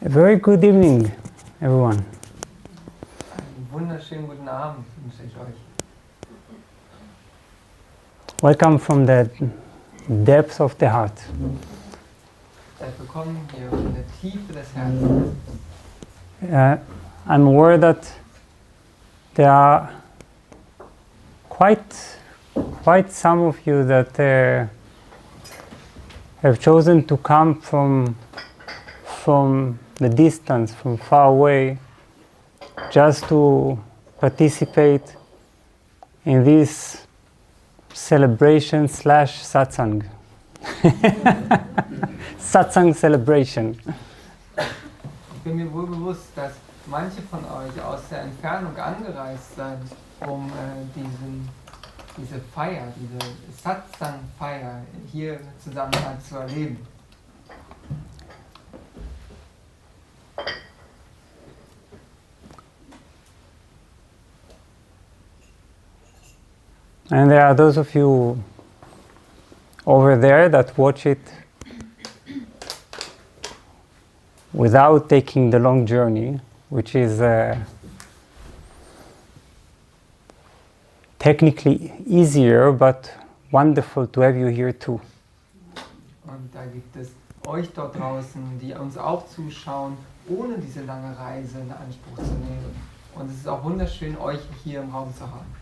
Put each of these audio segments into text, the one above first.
A very good evening, everyone. Einen wunderschönen guten Abend wünsche ich euch. Welcome from the depths of the heart. Seid willkommen hier in der Tiefe des Herzens. I'm aware that there are quite some of you that have chosen to come from the distance, from far away, just to participate in this celebration / satsang. Satsang celebration. Ich bin mir wohl bewusst, dass manche von euch aus der Entfernung angereist seid, um diese Feier, diese Satsang-Feier hier zusammen zu erleben. And there are those of you over there that watch it without taking the long journey, which is technically easier, but wonderful to have you here too. Und da gibt es euch dort draußen, die uns auch zuschauen, ohne diese lange Reise in Anspruch zu nehmen. Und es ist auch wunderschön, euch hier im Raum zu haben.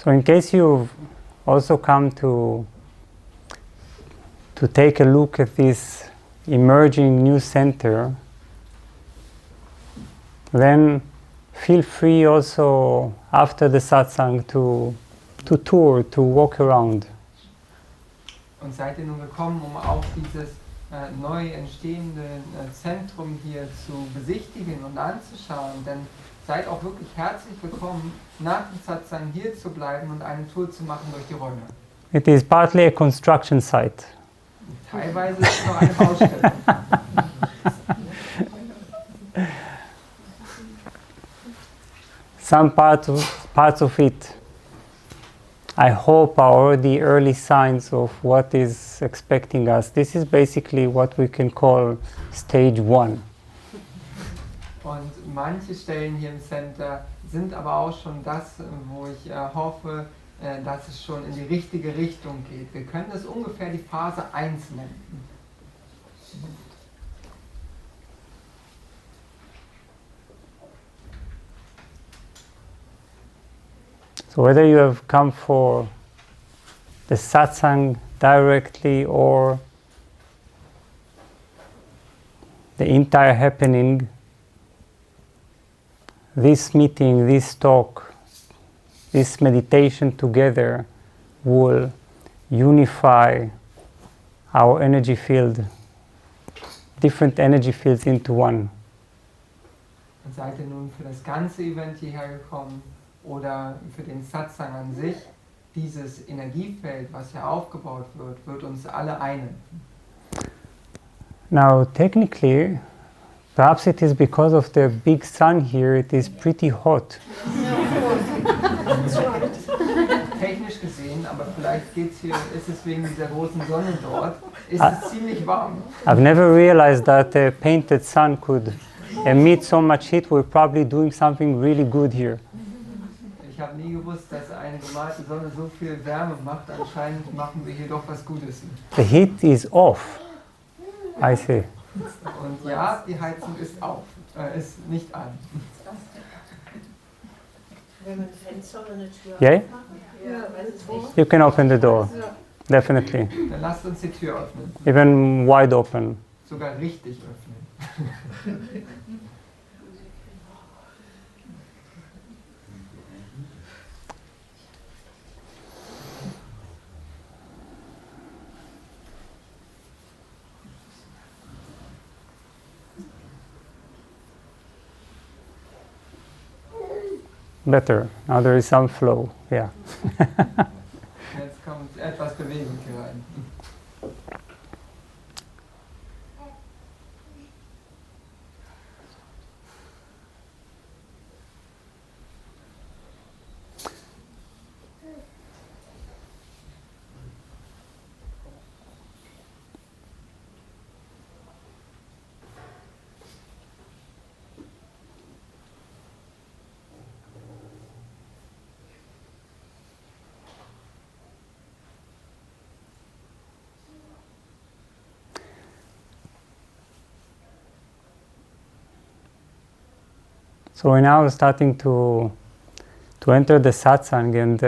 So in case you've also come to take a look at this emerging new center, then feel free also after the satsang to tour, to walk around. Und seid ihr nun gekommen, um auch dieses neu entstehende Zentrum hier zu besichtigen und anzuschauen, denn seid auch wirklich herzlich willkommen, nach dem Satsang hier zu bleiben und eine Tour zu machen durch die Räume. It is partly a construction site. Teilweise ist es noch eine Baustelle. Some parts of it, I hope, are already early signs of what is expecting us. This is basically what we can call stage 1. Und manche Stellen hier im Center sind aber auch schon das, wo ich hoffe, dass es schon in die richtige Richtung geht. Wir können das ungefähr die Phase 1 nennen. So whether you have come for the satsang directly or the entire happening, this meeting, this talk, this meditation together will unify our energy field, different energy fields into one. Und seid ihr nun für das ganze Event hierher gekommen oder für den Satsang an sich, dieses Energiefeld, was hier aufgebaut wird uns alle einen. Now, technically, perhaps it is because of the big sun here, it is pretty hot. Technisch gesehen, aber vielleicht ist es wegen dieser großen Sonne dort, ist es ziemlich warm. I've never realized that a painted sun could emit so much heat. We're probably doing something really good here. Ich habe nie gewusst, dass eine gemalte Sonne so viel Wärme macht. Anscheinend machen wir hier doch was Gutes. The heat is off, I see. Und ja, die Heizung ist ist nicht an. Wenn man Fenster oder eine Tür Yeah? aufmachen? Ja, wenn es nicht. You can open the door, definitely. Dann lasst uns die Tür öffnen. Even wide open. Sogar richtig öffnen. Better. Now there is some flow. Yeah. Jetzt kommt etwas Bewegung hier rein. So we're now starting to enter the satsang, and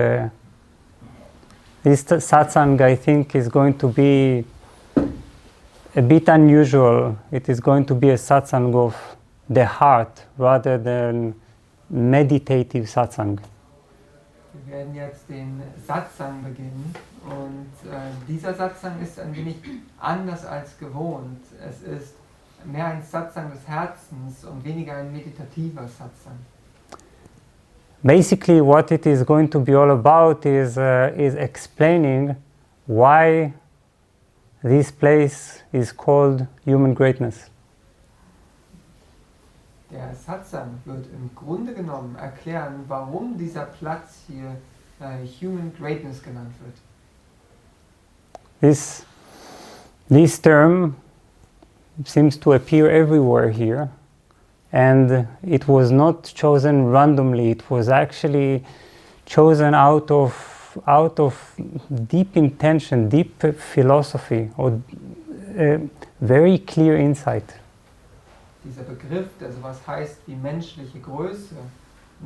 this satsang, I think, is going to be a bit unusual. It is going to be a satsang of the heart rather than meditative satsang. Wir werden jetzt den Satsang beginnen und dieser Satsang ist ein wenig anders als gewohnt. Es ist mehr ein Satsang des Herzens und weniger ein meditativer Satsang. Basically, what it is going to be all about is explaining why this place is called human greatness. Der Satsang wird im Grunde genommen erklären, warum dieser Platz hier Human Greatness genannt wird. This term seems to appear everywhere here, and it was not chosen randomly. It was actually chosen out of deep intention, deep philosophy, or very clear insight. Dieser Begriff, der sowas heißt wie menschliche Größe,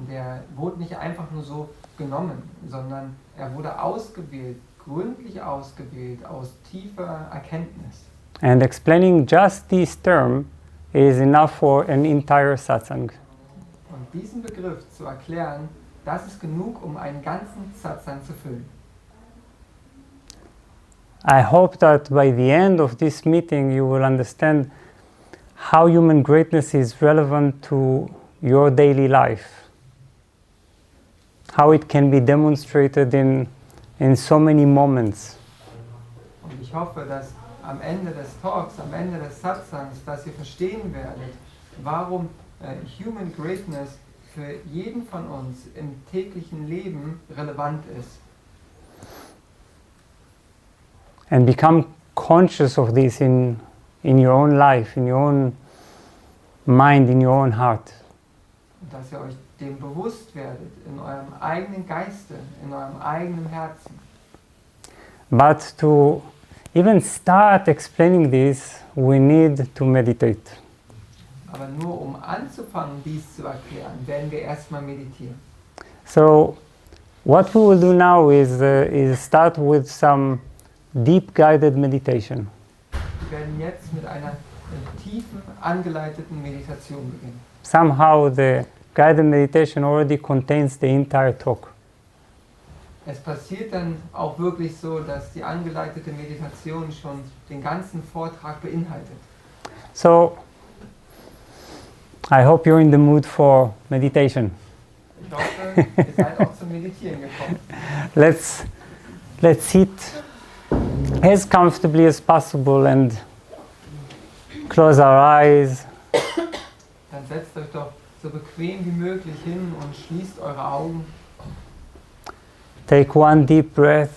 der wurde nicht einfach nur so genommen, sondern er wurde ausgewählt, gründlich ausgewählt, aus tiefer Erkenntnis. And explaining just this term is enough for an entire satsang. Und diesen Begriff zu erklären, das ist genug, um einen ganzen Satsang zu füllen. I hope that by the end of this meeting you will understand how human greatness is relevant to your daily life, how it can be demonstrated in so many moments. Und ich hoffe, dass am Ende des Talks, am Ende des Satsangs, dass ihr verstehen werdet, warum Human Greatness für jeden von uns im täglichen Leben relevant ist. And become conscious of this in your own life, in your own mind, in your own heart. Und dass ihr euch dem bewusst werdet, in eurem eigenen Geiste, in eurem eigenen Herzen. But to even start explaining this, we need to meditate. Aber nur um anzufangen, dies zu erklären, werden wir erstmal meditieren. So, what we will do now is start with some deep guided meditation. Wir werden jetzt mit einer tiefen, angeleiteten Meditation beginnen. Somehow the guided meditation already contains the entire talk. Es passiert dann auch wirklich so, dass die angeleitete Meditation schon den ganzen Vortrag beinhaltet. So, I hope you're in the mood for meditation. Ich hoffe, ihr seid auch zum Meditieren gekommen. Let's sit as comfortably as possible and close our eyes. Dann setzt euch doch so bequem wie möglich hin und schließt eure Augen. Take one deep breath.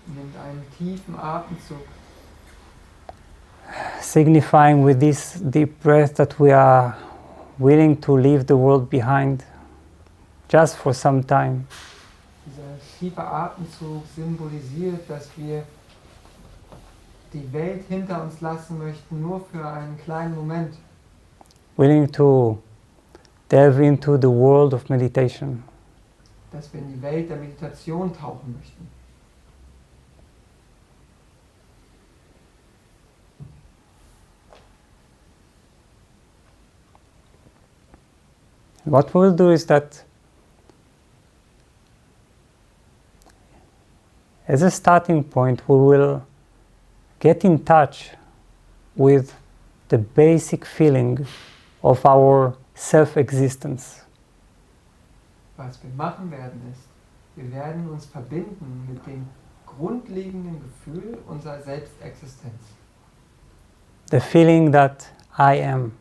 Nehmt einen tiefen Atemzug, Signifying with this deep breath that we are willing to leave the world behind just for some time. Dieser tiefe Atemzug symbolisiert, dass wir die Welt hinter uns lassen möchten, nur für einen kleinen Moment. Willing to delve into the world of meditation. Dass wir in die Welt der Meditation tauchen möchten. What we'll do is that as a starting point, we will get in touch with the basic feeling of our self-existence. Was wir machen werden ist, wir werden uns verbinden mit dem grundlegenden Gefühl unserer Selbstexistenz. The feeling that I am.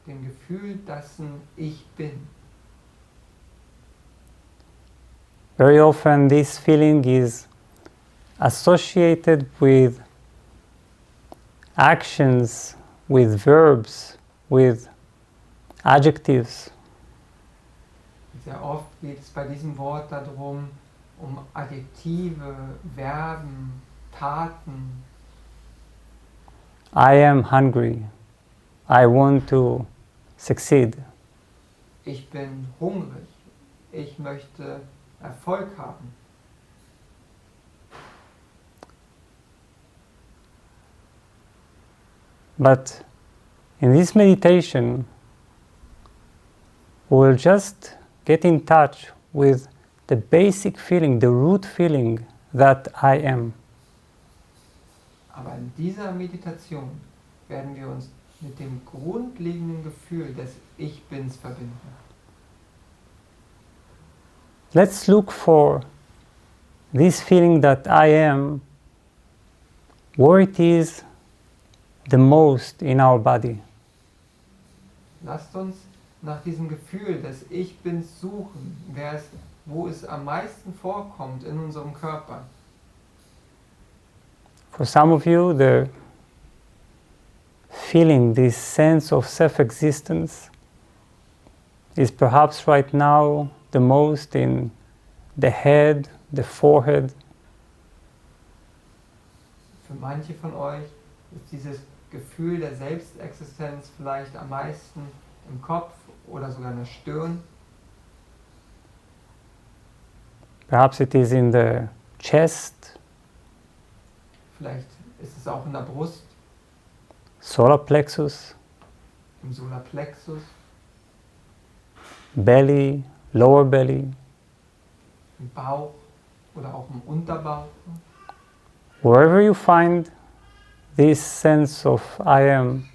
Dem Gefühl, dessen ich bin. Very often this feeling is associated with actions, with verbs, with adjectives. Sehr oft geht es bei diesem Wort darum, um Adjektive, Verben, Taten. I am hungry. I want to succeed. ich bin hungrig, ich möchte Erfolg haben. But in this meditation, we'll just get in touch with the basic feeling, the root feeling that I am. Aber in dieser Meditation werden wir uns mit dem grundlegenden Gefühl des Ich-Bins verbinden. Let's look for this feeling that I am, where it is the most in our body. Lasst uns nach diesem Gefühl des Ich-Bins suchen, wo es am meisten vorkommt in unserem Körper. For some of you, the feeling, this sense of self-existence, is perhaps right now the most in the head, the forehead. Für manche von euch ist dieses Gefühl der Selbstexistenz vielleicht am meisten im Kopf oder sogar in der Stirn. Perhaps it is in the chest, Vielleicht ist es auch in der Brust, solar plexus, im Solarplexus, belly, lower belly, im Bauch oder auch im Unterbauch. wherever you find this sense of I am,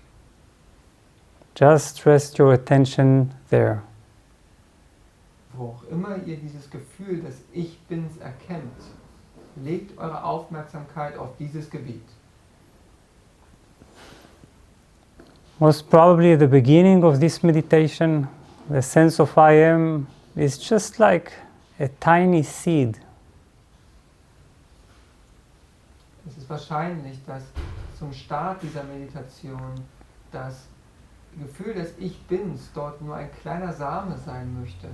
just rest your attention there. Wo auch immer ihr dieses Gefühl des Ich-Bins erkennt, legt eure Aufmerksamkeit auf dieses Gebiet. Most probably at the beginning of this meditation, the sense of I am is just like a tiny seed. Es ist wahrscheinlich, dass zum Start dieser Meditation das Gefühl des Ich-Bins dort nur ein kleiner Same sein möchte.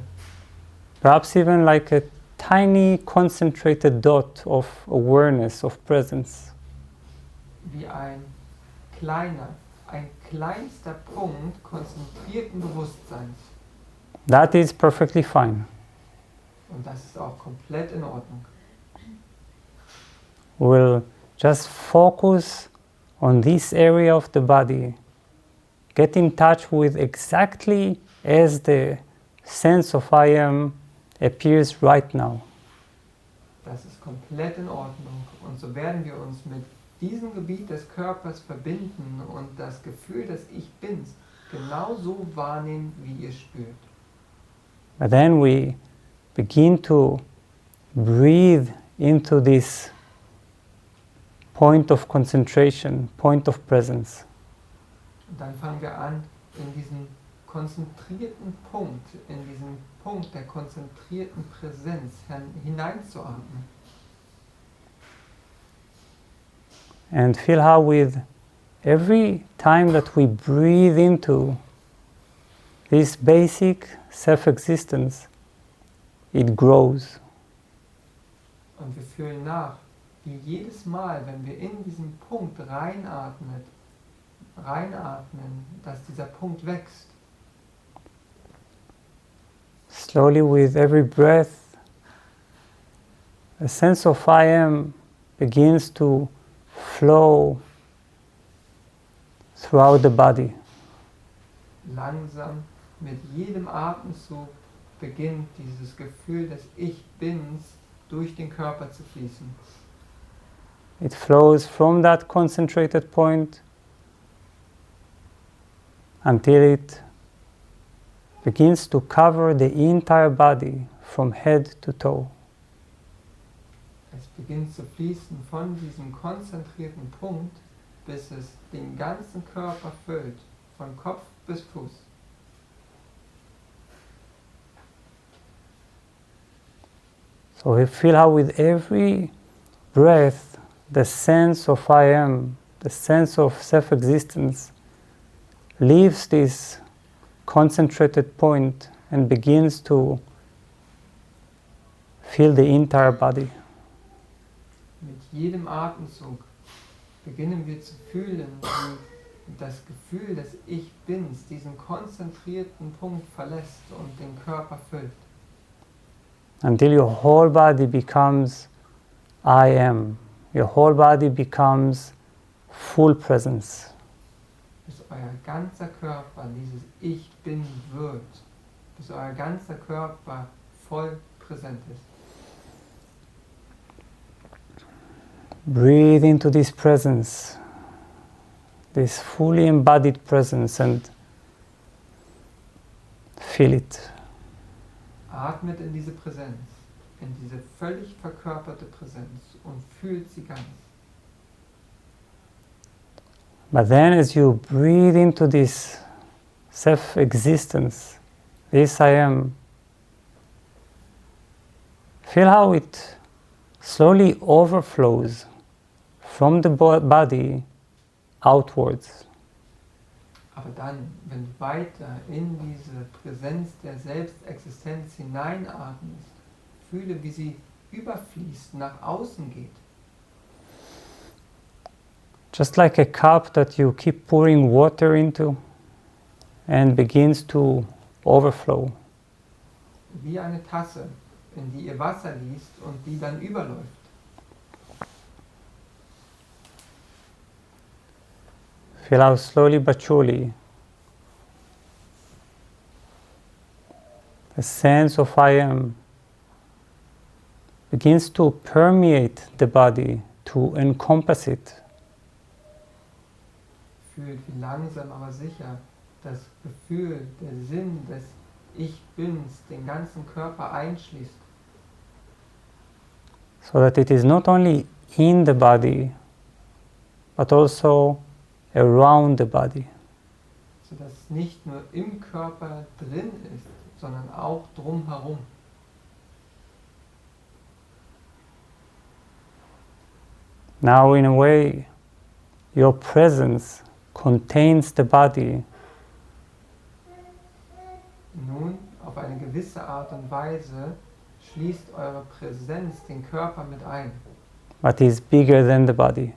Perhaps even like a tiny concentrated dot of awareness, of presence. Wie ein kleinster Punkt konzentrierten Bewusstseins. That is perfectly fine. Und das ist auch komplett in Ordnung. We'll just focus on this area of the body. Get in touch with exactly as the sense of I am appears right now. Das ist komplett in Ordnung. Und so werden wir uns mit diesem Gebiet des Körpers verbinden und das Gefühl des Ich-Bins genauso wahrnehmen, wie ihr spürt. But then we begin to breathe into this point of concentration, point of presence. Und dann fangen wir an, in diesen konzentrierten Punkt, in diesen Punkt der konzentrierten Präsenz hineinzuatmen. And feel how with every time that we breathe into this basic self-existence, it grows. Und wir fühlen nach, wie jedes Mal, wenn wir in diesen Punkt reinatmen, dass dieser Punkt wächst. Slowly with every breath, a sense of I am begins to flow throughout the body. Langsam, mit jedem Atemzug beginnt dieses Gefühl des Ich-Bins durch den Körper zu fließen. It flows from that concentrated point until it begins to cover the entire body from head to toe. Es beginnt zu fließen von diesem konzentrierten Punkt, bis es den ganzen Körper füllt, von Kopf bis Fuß. So we feel how with every breath, the sense of I am, the sense of self-existence, leaves this concentrated point and begins to fill the entire body. Mit jedem Atemzug beginnen wir zu fühlen, wie das Gefühl des Ich Bins diesen konzentrierten Punkt verlässt und den Körper füllt. Until your whole body becomes I am. Your whole body becomes full presence. Bis euer ganzer Körper dieses Ich Bin wird. Bis euer ganzer Körper voll präsent ist. Breathe into this presence, this fully embodied presence, and feel it. Atmet in diese Präsenz, in diese völlig verkörperte Präsenz und fühlt sie ganz. But then as you breathe into this self-existence, this I am, feel how it slowly overflows from the body outwards. Aber dann, wenn du weiter in diese Präsenz der Selbstexistenz hineinatmest, fühle, wie sie überfließt, nach außen geht. Just like a cup that you keep pouring water into and begins to overflow. Wie eine Tasse, in die ihr Wasser gießt und die dann überläuft. Feel how slowly but surely the sense of I am begins to permeate the body, to encompass it. Fühlt, wie langsam aber sicher das Gefühl, der Sinn des Ich Bins den ganzen Körper einschließt. So that it is not only in the body, but also around the body. Sodass es nicht nur im Körper drin ist, sondern auch drumherum. Now, in a way, your presence contains the body, Nun, auf eine gewisse Art und Weise, schließt eure Präsenz den Körper mit ein, but is bigger than the body.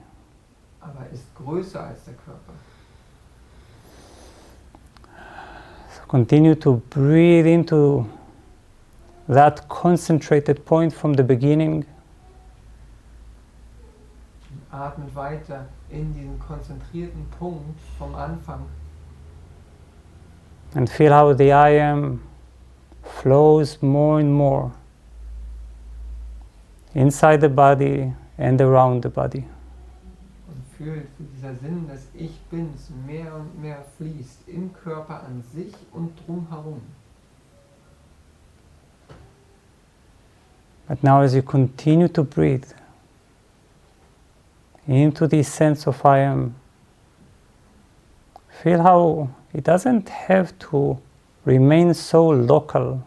aber ist größer als der Körper. So continue to breathe into that concentrated point from the beginning. Atmet weiter in diesen konzentrierten Punkt vom Anfang And feel how the I am flows more and more inside the body and around the body. und fühlt, wie dieser Sinn des Ich Bins mehr und mehr fließt im Körper an sich und drumherum. But now as you continue to breathe into this sense of I am, feel how it doesn't have to remain so local.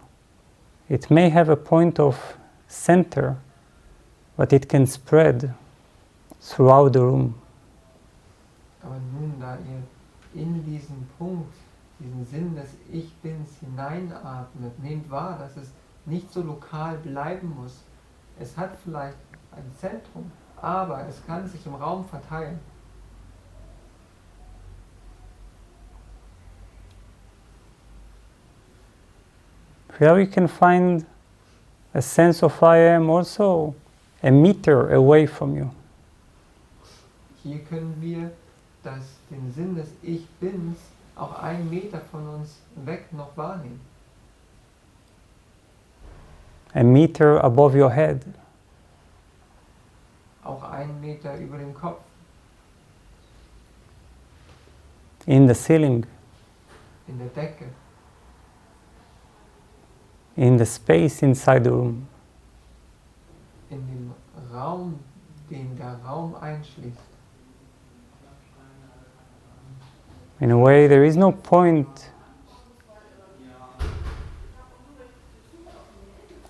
It may have a point of center, but it can spread throughout the room. Aber nun, da ihr in diesen Punkt, diesen Sinn des Ich Bins hineinatmet, nehmt wahr, dass es nicht so lokal bleiben muss. Es hat vielleicht ein Zentrum, aber es kann sich im Raum verteilen. Here we can find a sense of I am also a meter away from you. Hier können wir den Sinn des Ich Bins auch 1 Meter von uns weg noch wahrnehmen. A meter above your head. Auch 1 Meter über dem Kopf, In the ceiling. in der Decke, In the space inside the room. in dem Raum, den der Raum einschließt. In a way, there is no point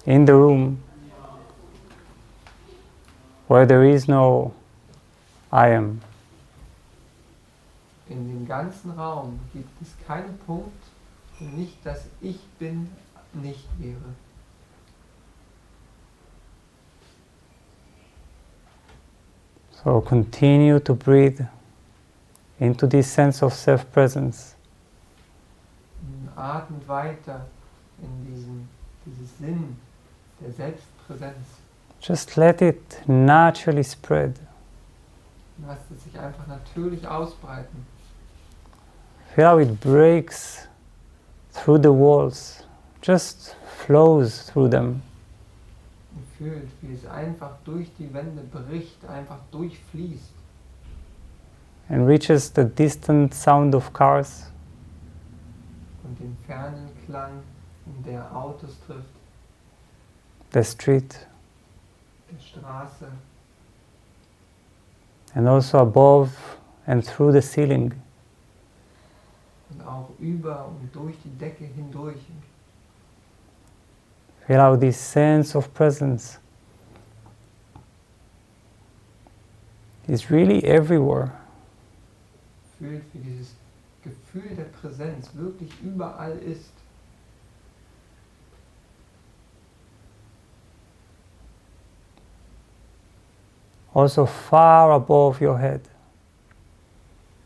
in the room where there is no I am. In dem ganzen Raum gibt es keinen Punkt, wo nicht das Ich Bin nicht wäre. So continue to breathe into this sense of self-presence. Atmet weiter in dieses Sinn der Selbstpräsenz. Just let it naturally spread. Lasst es sich einfach natürlich ausbreiten. Feel how it breaks through the walls, just flows through them. Und fühlt, wie es einfach durch die Wände bricht, einfach durchfließt. And reaches the distant sound of cars. Und den fernen Klang der Autos trifft, The street, der Straße and also above and through the ceiling. und auch über und durch die Decke hindurch. Feel how this sense of presence is really everywhere. Fühlt, wie dieses Gefühl der Präsenz wirklich überall ist. Also far above your head.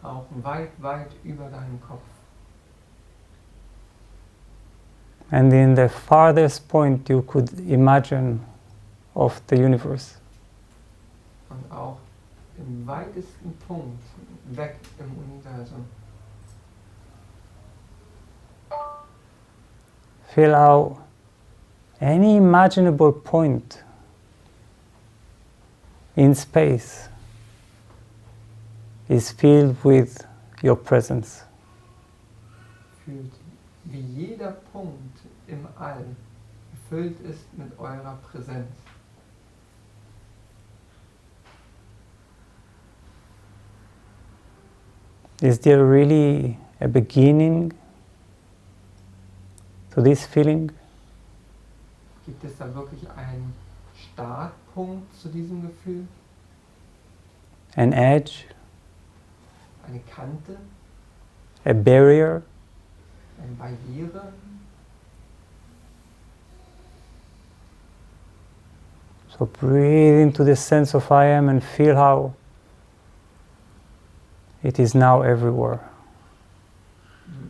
Auch weit, weit über deinem Kopf. And in the farthest point you could imagine of the universe. Und auch im weitesten Punkt weg im Universum. Feel how any imaginable point in space is filled with your presence. Fühlt, wie jeder Punkt im All gefüllt ist mit eurer Präsenz. Is there really a beginning to this feeling? Gibt es da wirklich einen Startpunkt zu diesem Gefühl? An edge? Eine Kante? A barrier? Eine Barriere? So breathe into the sense of I am and feel how it is now everywhere.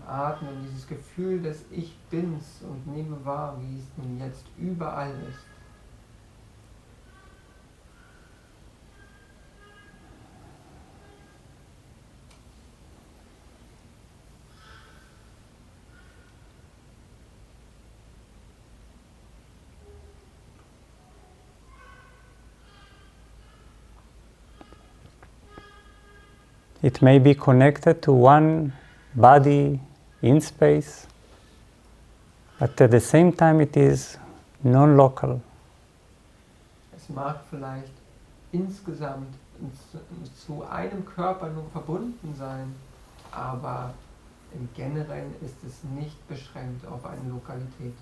Atmen dieses Gefühl des Ich Bins und nehme wahr, wie es nun jetzt überall ist. It may be connected to one body in space, but at the same time it is non-local. Es mag vielleicht insgesamt zu einem Körper nur verbunden sein, aber im Generellen ist es nicht beschränkt auf eine Lokalität.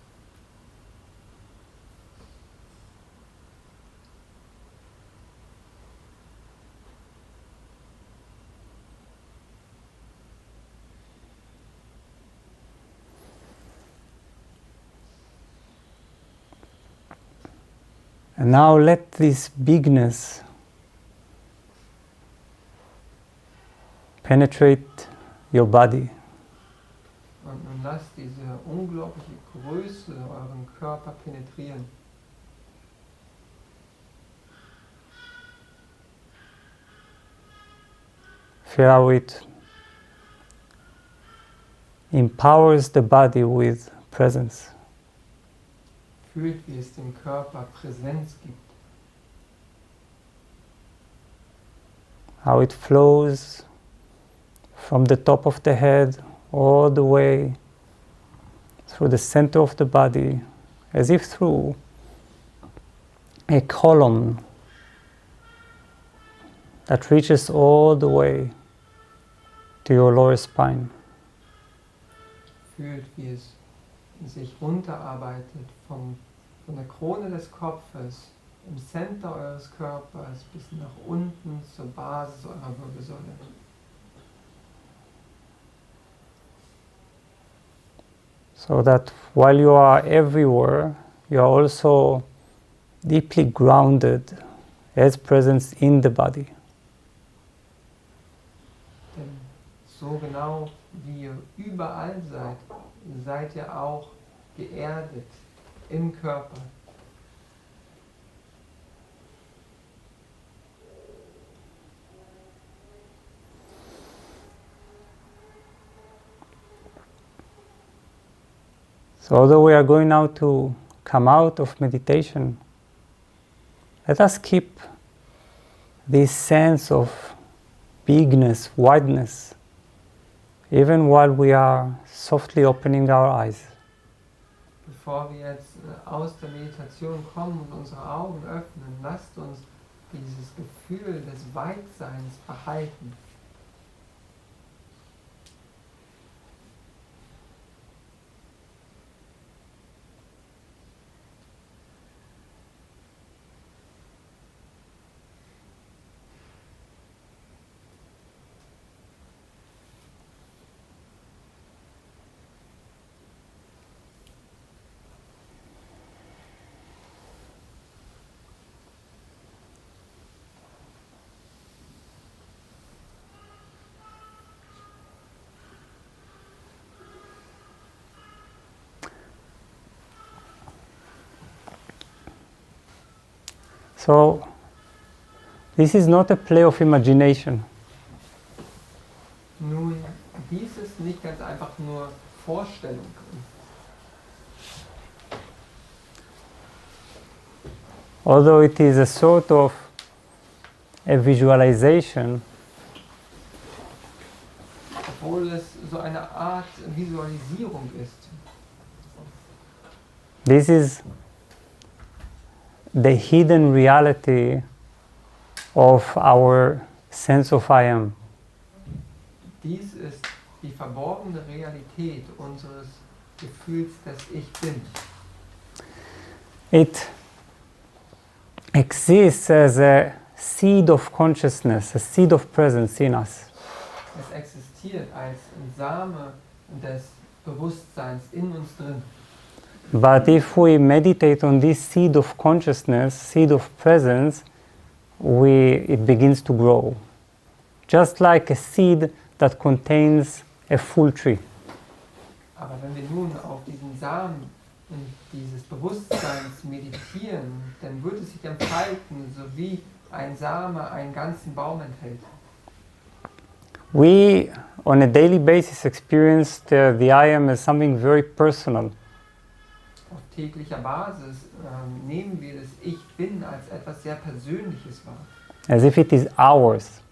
And now let this bigness penetrate your body. Und nun lasst diese unglaubliche Größe euren Körper penetrieren. Feel how it empowers the body with presence. Fühlt, wie es dem Körper Präsenz gibt. How it flows from the top of the head all the way through the center of the body, as if through a column that reaches all the way to your lower spine. Fühlt, wie es sich runterarbeitet von der Krone des Kopfes im Center eures Körpers bis nach unten zur Basis eurer Wirbelsäule. So that while you are everywhere, you are also deeply grounded as presence in the body. Denn so genau wie ihr überall seid, seid ihr auch geerdet im Körper. So although we are going now to come out of meditation, let us keep this sense of bigness, wideness, even while we are softly opening our eyes. Bevor wir jetzt aus der Meditation kommen und unsere Augen öffnen, lasst uns dieses Gefühl des Weitseins behalten. So, this is not a play of imagination. Nun, dies ist nicht ganz einfach nur Vorstellung. Although it is a sort of a visualization, Obwohl es so eine Art Visualisierung ist. this is the hidden reality of our sense of I am. Dies ist die verborgene Realität unseres Gefühls des Ich Bin. It exists as a seed of consciousness, a seed of presence in us. Es existiert als Same des Bewusstseins in uns drin. But if we meditate on this seed of consciousness, seed of presence, it begins to grow. Just like a seed that contains a full tree. Aber wenn wir nun auf diesen Samen dieses Bewusstseins meditieren, dann wird es sich entfalten, so wie ein Same einen ganzen Baum enthält. We, on a daily basis, experience the I am as something very personal. Auf täglicher Basis nehmen wir das Ich Bin als etwas sehr Persönliches wahr. As if it is ours.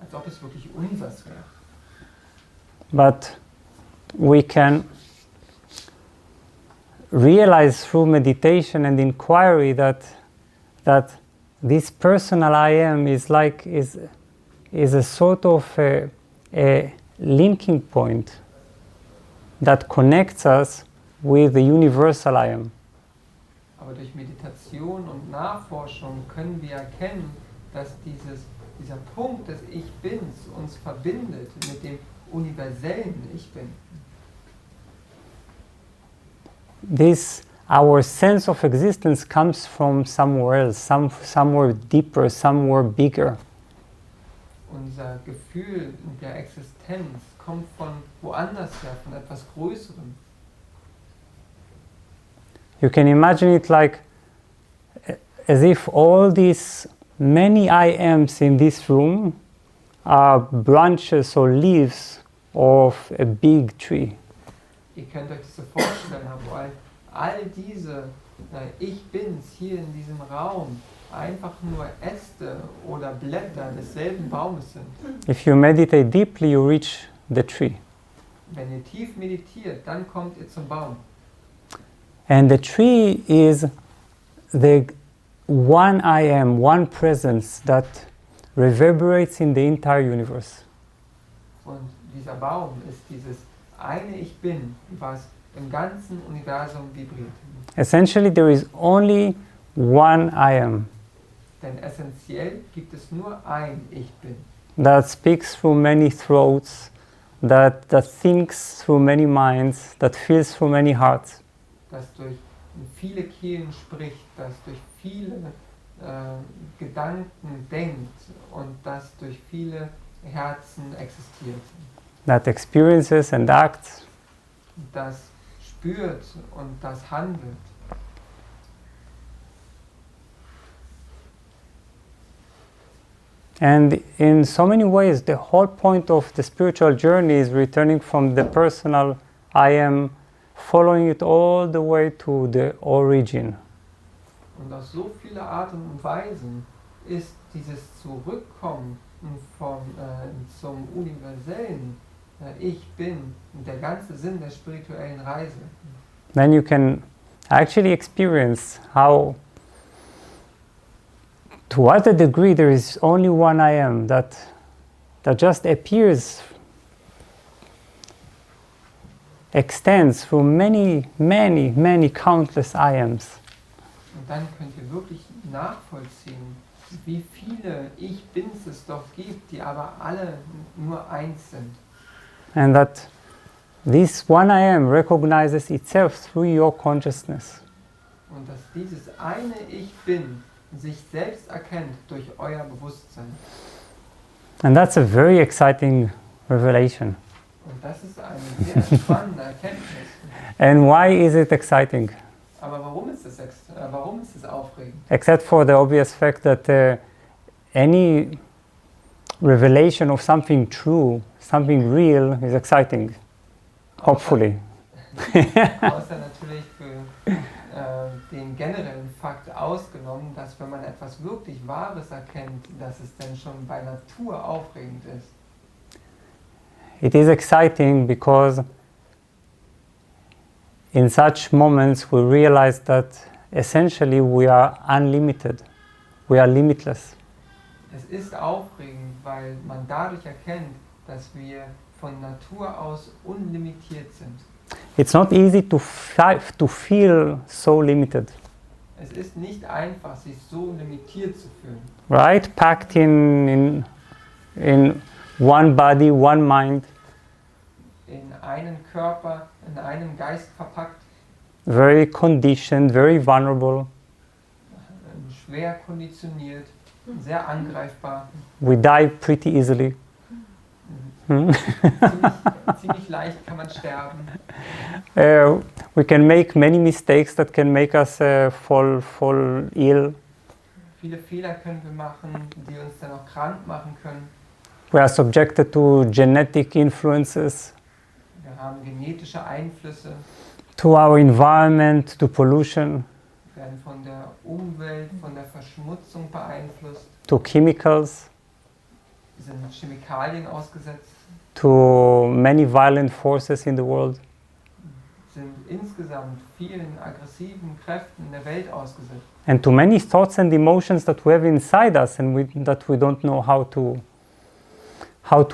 Als ob es wirklich unseres wäre. But we can realize through meditation and inquiry that this personal I am is a sort of a linking point that connects us with the universal I am. Aber durch Meditation und Nachforschung können wir erkennen, dass dieser Punkt des Ich Bins uns verbindet mit dem universellen Ich Bin. Our sense of existence comes from somewhere else, somewhere deeper, somewhere bigger. Unser Gefühl der Existenz kommt von woanders her, von etwas Größerem. You can imagine it like as if all these many I ams in this room are branches or leaves of a big tree. Ihr könnt euch das so vorstellen, weil all diese Ich Bins hier in diesem Raum einfach nur Äste oder Blätter desselben Baumes sind. If you meditate deeply, you reach the tree. Wenn ihr tief meditiert, dann kommt ihr zum Baum. And the tree is the one I am, one presence that reverberates in the entire universe. Und dieser Baum ist dieses eine Ich Bin, was im ganzen Universum vibriert. Essentially, there is only one I am Denn essentiell gibt es nur ein Ich Bin, that speaks through many throats, that thinks through many minds, that feels through many hearts. das durch viele Kehlen spricht, das durch viele Gedanken denkt und das durch viele Herzen existiert. that experiences and acts, das spürt und das handelt. and in so many ways the whole point of the spiritual journey is returning from the personal I am, following it all the way to the origin. Und auf so viele Arten und Weisen ist dieses Zurückkommen zum universellen Ich Bin der ganze Sinn der spirituellen Reise. Then you can actually experience how, to what a degree there is only one I am that just appears, extends through many, many, many countless I ams. Und dann könnt ihr wirklich nachvollziehen, wie viele Ich Bins es doch gibt, die aber alle nur eins sind. And that this one I am recognizes itself through your consciousness. Und dass dieses eine Ich Bin sich selbst erkennt durch euer Bewusstsein. And that's a very exciting revelation. Und das ist eine sehr spannende Erkenntnis. And why is it exciting? Aber warum ist es aufregend? Except for the obvious fact that any revelation of something true, something real, is exciting. Hopefully. Außer natürlich für den generellen Fakt ausgenommen, dass wenn man etwas wirklich Wahres erkennt, dass es dann schon bei Natur aufregend ist. It is exciting because in such moments we realize that essentially we are unlimited, we are limitless. Es ist aufregend, weil man dadurch erkennt, dass wir von Natur aus unlimitiert sind. It's not easy to feel so limited, Es ist nicht einfach, sich so limitiert zu fühlen. right? Packed in one body, one mind, In einen Körper, in einem Geist verpackt, very conditioned, very vulnerable. schwer konditioniert, sehr angreifbar, We die pretty easily. ziemlich leicht kann man sterben. We can make many mistakes that can make us fall ill. Viele Fehler können wir machen, die uns dann auch krank machen können. We are subjected to genetic influences, Wir haben genetische Einflüsse, to our environment, to pollution, werden von der Umwelt, von der Verschmutzung beeinflusst, to chemicals, sind Chemikalien ausgesetzt, to many violent forces in the world. sind insgesamt vielen aggressiven Kräften in der Welt ausgesetzt. And to many thoughts and emotions that we have inside us and that we don't know how to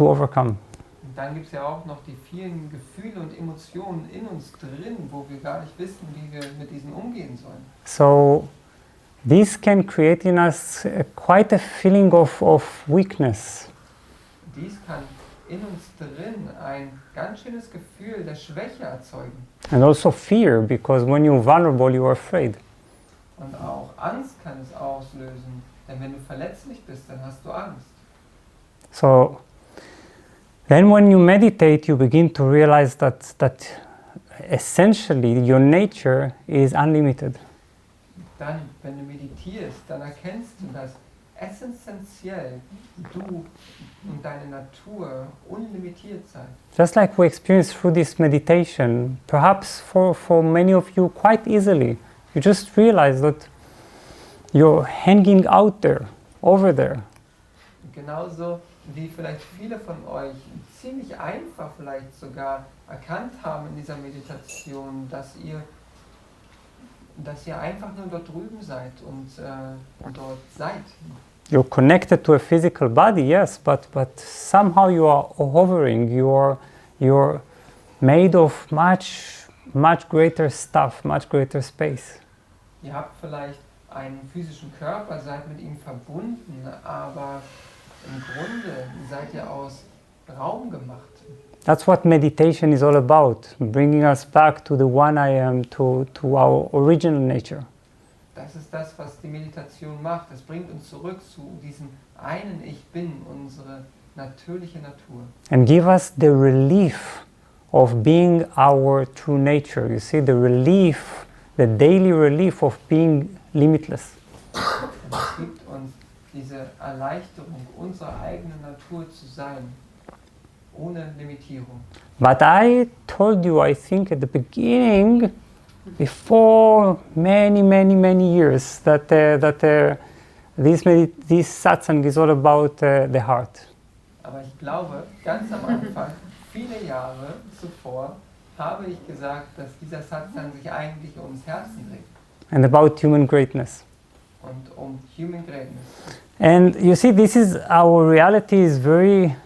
overcome. Und dann gibt es ja auch noch die vielen Gefühle und Emotionen in uns drin, wo wir gar nicht wissen, wie wir mit diesen umgehen sollen. So this can create in us quite a feeling of weakness. Dies kann in uns drin ein ganz schönes Gefühl der Schwäche erzeugen. And also fear, because when you're vulnerable, you're afraid. Und auch Angst kann es auslösen, denn wenn du verletzlich bist, dann hast du Angst. So then when you meditate, you begin to realize that essentially your nature is unlimited. Dann, wenn du meditierst, dann erkennst du, dass essentiell du und deine Natur unlimitiert seid. Just like we experience through this meditation, perhaps for many of you quite easily, you just realize that you're hanging out there, over there. Genauso wie vielleicht viele von euch ziemlich einfach vielleicht sogar erkannt haben in dieser Meditation, dass ihr einfach nur dort drüben seid und dort seid. You're connected to a physical body, yes, but somehow you are hovering. You're made of much greater stuff, much greater space. Ihr habt vielleicht einen physischen Körper, seid mit ihm verbunden, aber im Grunde seid ihr aus Raum gemacht. That's what meditation is all about, bringing us back to the one I am, to our original nature. Das ist das, was die Meditation macht. Es bringt uns zurück zu diesem einen Ich Bin, unsere natürliche Natur. and give us the relief of being our true nature. You see, the relief, the daily relief of being limitless. Und es gibt uns diese Erleichterung, unsere eigene Natur zu sein, ohne Limitierung. But I told you, I think at the beginning, before many years, that this satsang is all about the heart. Aber ich glaube, ganz am Anfang, viele Jahre zuvor, habe ich gesagt, dass dieser Satsang sich eigentlich ums Herzen dreht. And about human greatness. Und um Human Greatness. And you see, this is our reality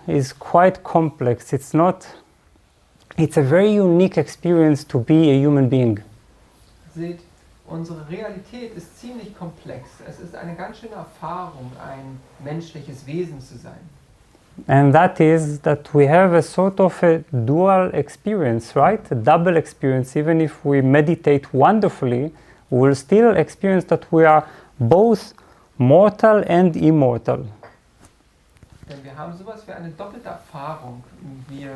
is quite complex. It's a very unique experience to be a human being. Seht, unsere Realität ist ziemlich komplex. Es ist eine ganz schöne Erfahrung, ein menschliches Wesen zu sein. And that is that we have a sort of a dual experience, right? A double experience. Even if we meditate wonderfully, we will still experience that we are both mortal and immortal. Denn wir haben sowas wie eine doppelte Erfahrung. Wir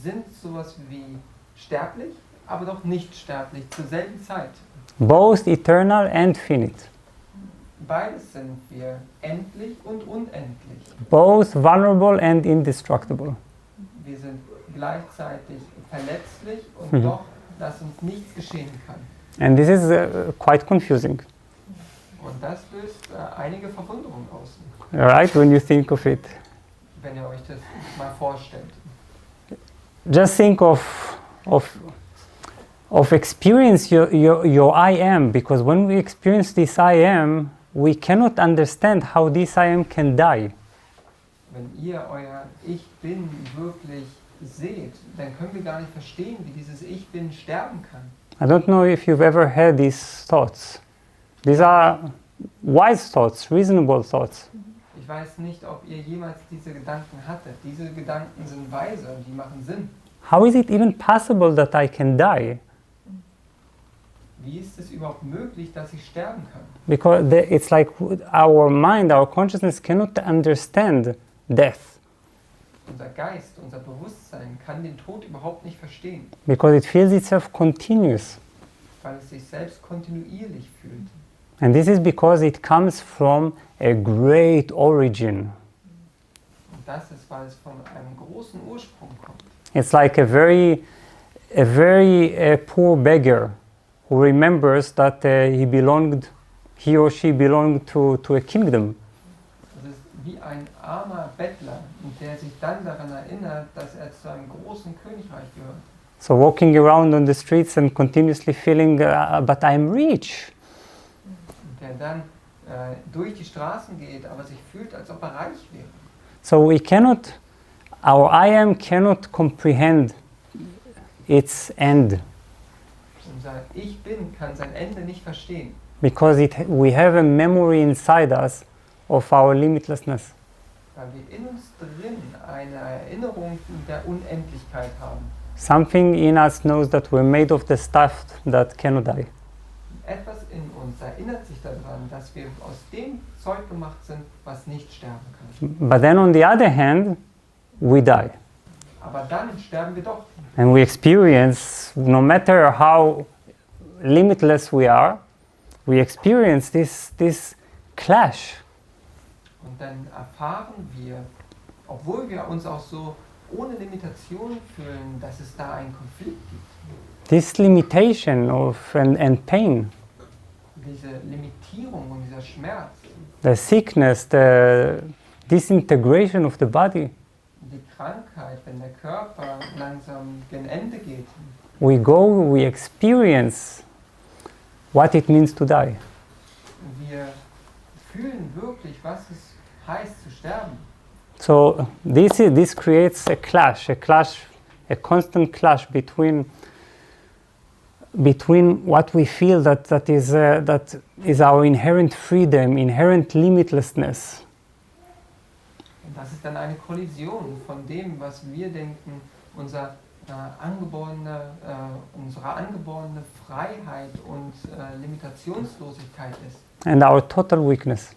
sind sowas wie sterblich, aber doch nicht sterblich zur selben Zeit. Both eternal and finite. Beides sind wir, endlich und unendlich. Both vulnerable and indestructible. Wir sind gleichzeitig verletzlich und doch, dass uns nichts geschehen kann. And this is quite confusing, Und das löst einige Verwunderung aus, right, when you think of it. wenn ihr euch das mal vorstellt. Just think of experience your I am, because when we experience this I am, we cannot understand how this I am can die. Wenn ihr euer Ich Bin wirklich seht, dann können wir gar nicht verstehen, wie dieses Ich Bin sterben kann. I don't know if you've ever had these thoughts. These are wise thoughts, reasonable thoughts. Ich weiß nicht, ob ihr jemals diese Gedanken hattet. Diese Gedanken sind weise und die machen Sinn. How is it even possible that I can die? Wie ist es überhaupt möglich, dass ich sterben kann? Because it's like our mind, our consciousness cannot understand death. Unser Geist, unser Bewusstsein kann den Tod überhaupt nicht verstehen, Because it feels itself continuous. weil es sich selbst kontinuierlich fühlt. And this is because it comes from a great origin. Und das ist, weil es von einem großen Ursprung kommt. It's like a very poor beggar who remembers that he or she belonged to a kingdom. Es ist wie ein armer Bettler, der sich dann daran erinnert, dass er zu einem großen Königreich gehört. So walking around on the streets and continuously feeling, but I'm rich. Und der dann durch die Straßen geht, aber sich fühlt, als ob er reich wäre. So our I am cannot comprehend its end. Unser Ich Bin kann sein Ende nicht verstehen, Because we have a memory inside us of our limitlessness. weil wir in uns drin eine Erinnerung der Unendlichkeit haben. Something in us knows that we're made of the stuff that cannot die. Etwas in uns erinnert sich daran, dass wir aus dem Zeug gemacht sind, was nicht sterben kann. But then on the other hand, we die. Aber dann sterben wir doch. And we experience, no matter how limitless we are, we experience this clash. Und dann erfahren wir, obwohl wir uns auch so ohne Limitation fühlen, dass es da einen Konflikt gibt. This limitation and pain, Diese Limitierung und dieser Schmerz, the sickness, the disintegration of the body. die Krankheit, wenn der Körper langsam gen Ende geht. We experience what it means to die. Wir fühlen wirklich, was es heißt zu sterben. So this creates a constant clash between what we feel that is our inherent freedom, inherent limitlessness. Und das ist dann eine Kollision von dem, was wir denken, unsere angeborene Freiheit und Limitationslosigkeit ist. And our total weakness.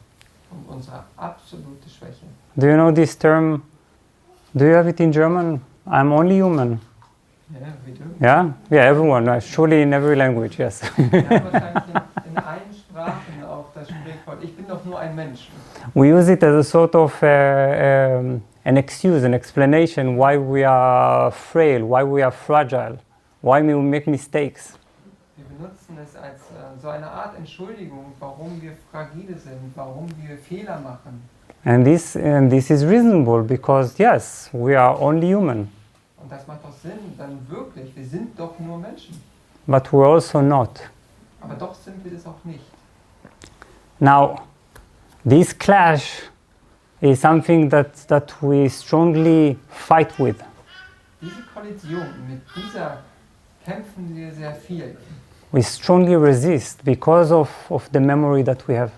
Und unsere absolute Schwäche. Do you know this term Do you have it in German? I'm only human. Ja, we do. Yeah? Yeah, everyone. Surely in every language, yes. Wir haben wahrscheinlich in allen Sprachen auch das Sprichwort, ich bin doch nur ein Mensch. We use it as a sort of an excuse, an explanation why we are frail, why we are fragile, why we make mistakes. Wir benutzen es als so eine Art Entschuldigung, warum wir fragile sind, warum wir Fehler machen. And this is reasonable because, yes, we are only human, Und das macht doch Sinn, dann wirklich, wir sind doch nur Menschen. but we're also not. Aber doch sind wir das auch nicht. Now, this clash is something that we strongly fight with. Diese Kollision, mit dieser kämpfen wir sehr viel. We strongly resist because of the memory that we have.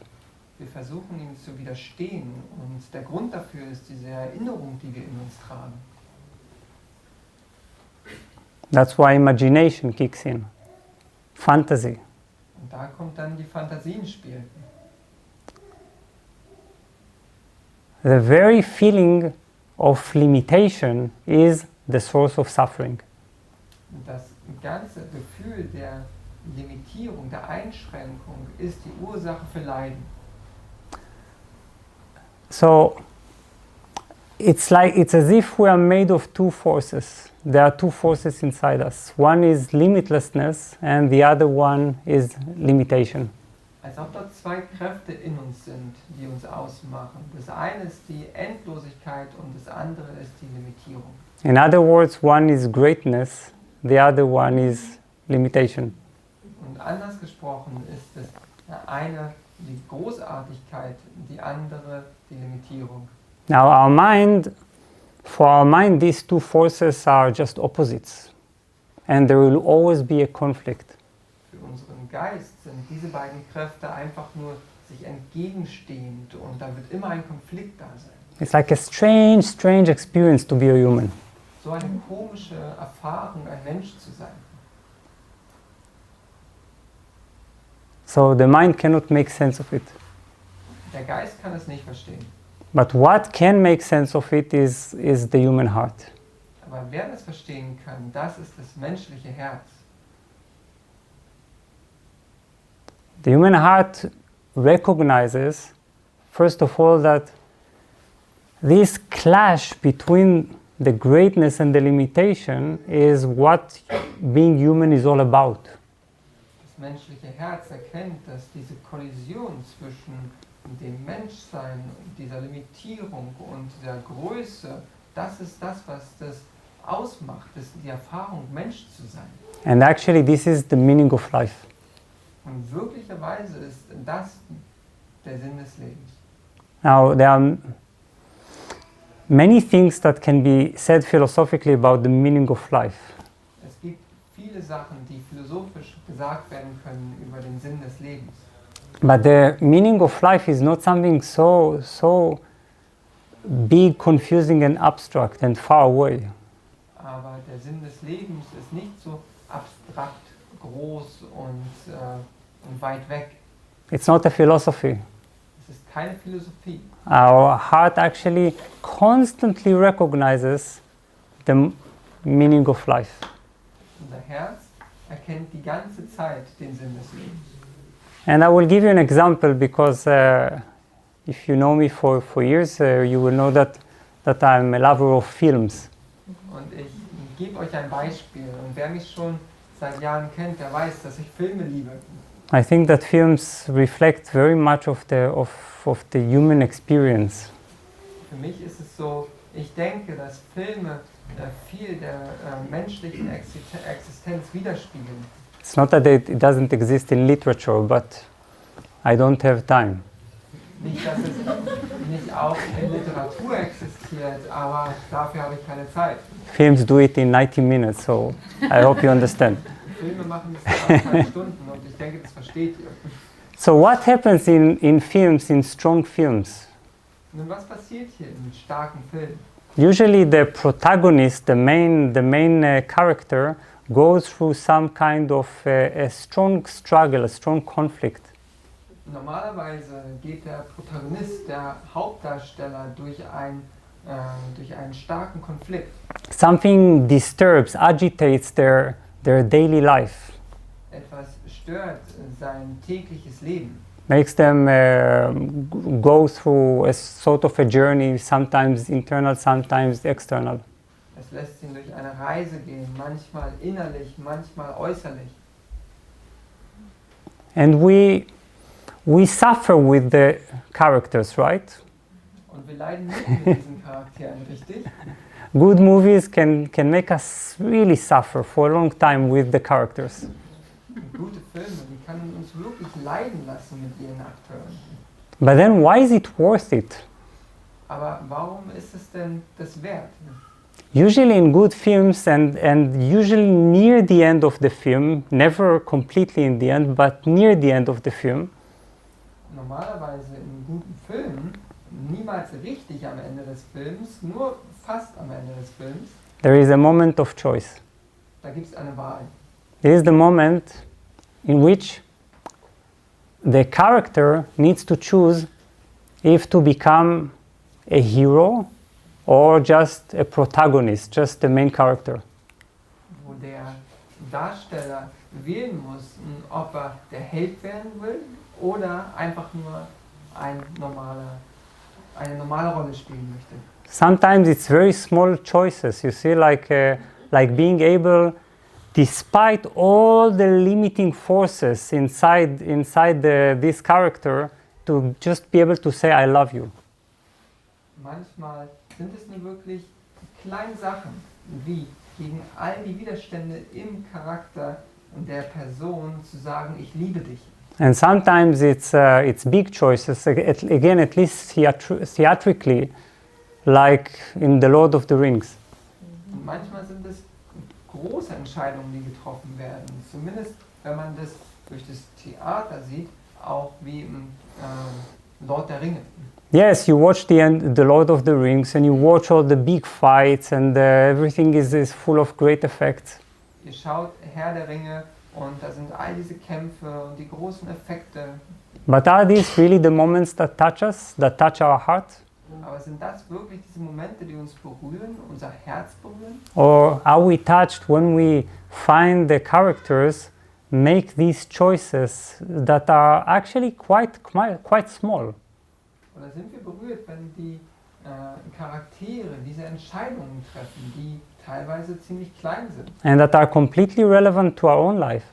Wir versuchen ihm zu widerstehen und der Grund dafür ist diese Erinnerung, die wir in uns tragen. That's why imagination kicks in, fantasy. Und da kommt dann die Fantasie ins Spiel. The very feeling of limitation is the source of suffering. Und das ganze Gefühl der Limitierung, der Einschränkung ist die Ursache für Leiden. So it's as if we are made of two forces. There are two forces inside us. One is limitlessness and the other one is limitation. Als ob dort zwei Kräfte in uns sind, die uns ausmachen. Das eine ist die Endlosigkeit und das andere ist die Limitierung. In other words, one is greatness, the other one is limitation. Und anders gesprochen ist es eine die Großartigkeit, die andere die Limitierung. Now for our mind, these two forces are just opposites. And there will always be a conflict. Für unseren Geist sind diese beiden Kräfte einfach nur sich entgegenstehend und da wird immer ein Konflikt da sein. It's like a strange experience to be a human. So eine komische Erfahrung, ein Mensch zu sein. So the mind cannot make sense of it. Der Geist kann es nicht verstehen. But what can make sense of it is the human heart. Aber wer das verstehen kann, das ist das menschliche Herz. The human heart recognizes, first of all, that this clash between the greatness and the limitation is what being human is all about. Das menschliche Herz erkennt, dass diese Kollision zwischen dem Menschsein, dieser Limitierung und der Größe, das ist das, was das ausmacht, das ist die Erfahrung, Mensch zu sein. And actually, this is the meaning of life. Und wirklicherweise ist das der Sinn des Lebens. Now, there are many things that can be said philosophically about the meaning of life. Es gibt viele Sachen, die philosophisch gesagt werden können über den Sinn des Lebens. But the meaning of life is not something so big, confusing and abstract and far away. Aber der Sinn des Lebens ist nicht so abstrakt, groß und weit weg. It's not a philosophy. Es ist keine Philosophie. Our heart actually constantly recognizes the meaning of life. Unser Herz erkennt die ganze Zeit den Sinn des Lebens. And I will give you an example because if you know me for years, you will know that I'm a lover of films. Und ich gebe euch ein Beispiel. Und wer mich schon seit Jahren kennt, der weiß, dass ich Filme liebe. I think that films reflect very much of the human experience. Für mich ist es so, ich denke, dass Filme viel der menschlichen Existenz widerspiegeln. It's not that it doesn't exist in literature, but I don't have time. Nicht, dass es nicht auch in Literatur existiert, aber dafür habe ich keine Zeit. Films do it in 90 minutes, so I hope you understand. Filme machen das in 2 Stunden und ich denke, das versteht ihr. So what happens in films, in strong films? Nun, was passiert hier in starken Filmen? Usually the protagonist, the main character, goes through some kind of a strong struggle, a strong conflict. Normalerweise geht der Protagonist, der Hauptdarsteller, durch ein durch einen starken Konflikt. Something disturbs, agitates their daily life. Etwas stört sein tägliches Leben. Makes them go through a sort of a journey, sometimes internal, sometimes external. Es lässt ihn durch eine Reise gehen, manchmal innerlich, manchmal äußerlich. And we suffer with the characters, right? Und wir leiden mit diesen Charakteren, richtig? Good movies can make us really suffer for a long time with the characters. Gute Filme, die können uns wirklich leiden lassen mit ihren Akteuren. But then why is it worth it? Aber warum ist es denn das wert? Usually in good films and usually near the end of the film, never completely in the end, but near the end of the film, Normalerweise in guten Filmen, niemals richtig am Ende des Films, nur fast am Ende des Films, there is a moment of choice. da gibt es eine Wahl. This is the moment in which the character needs to choose if to become a hero or just a protagonist, just the main character. Wo der Darsteller wählen muss, ob er der Held werden will oder einfach nur eine normale Rolle spielen möchte. Sometimes it's very small choices, you see, like being able, despite all the limiting forces inside this character, to just be able to say, I love you. Manchmal sind es nur wirklich kleine Sachen, wie gegen all die Widerstände im Charakter der Person zu sagen, ich liebe dich. And sometimes it's big choices, again, at least theatrically, like in The Lord of the Rings. Und manchmal sind es große Entscheidungen, die getroffen werden. Zumindest, wenn man das durch das Theater sieht, auch wie im Lord der Ringe. Yes, you watch the Lord of the Rings and you watch all the big fights and everything is full of great effects. Ihr schaut Herr der Ringe und da sind all diese Kämpfe und die großen Effekte. But are these really the moments that touch us, that touch our heart? Aber sind das wirklich diese Momente, die uns berühren, unser Herz berühren? Or are we touched when we find the characters make these choices that are actually quite small? Oder sind wir berührt, wenn die Charaktere diese Entscheidungen treffen, die teilweise ziemlich klein sind And that are completely relevant to our own life?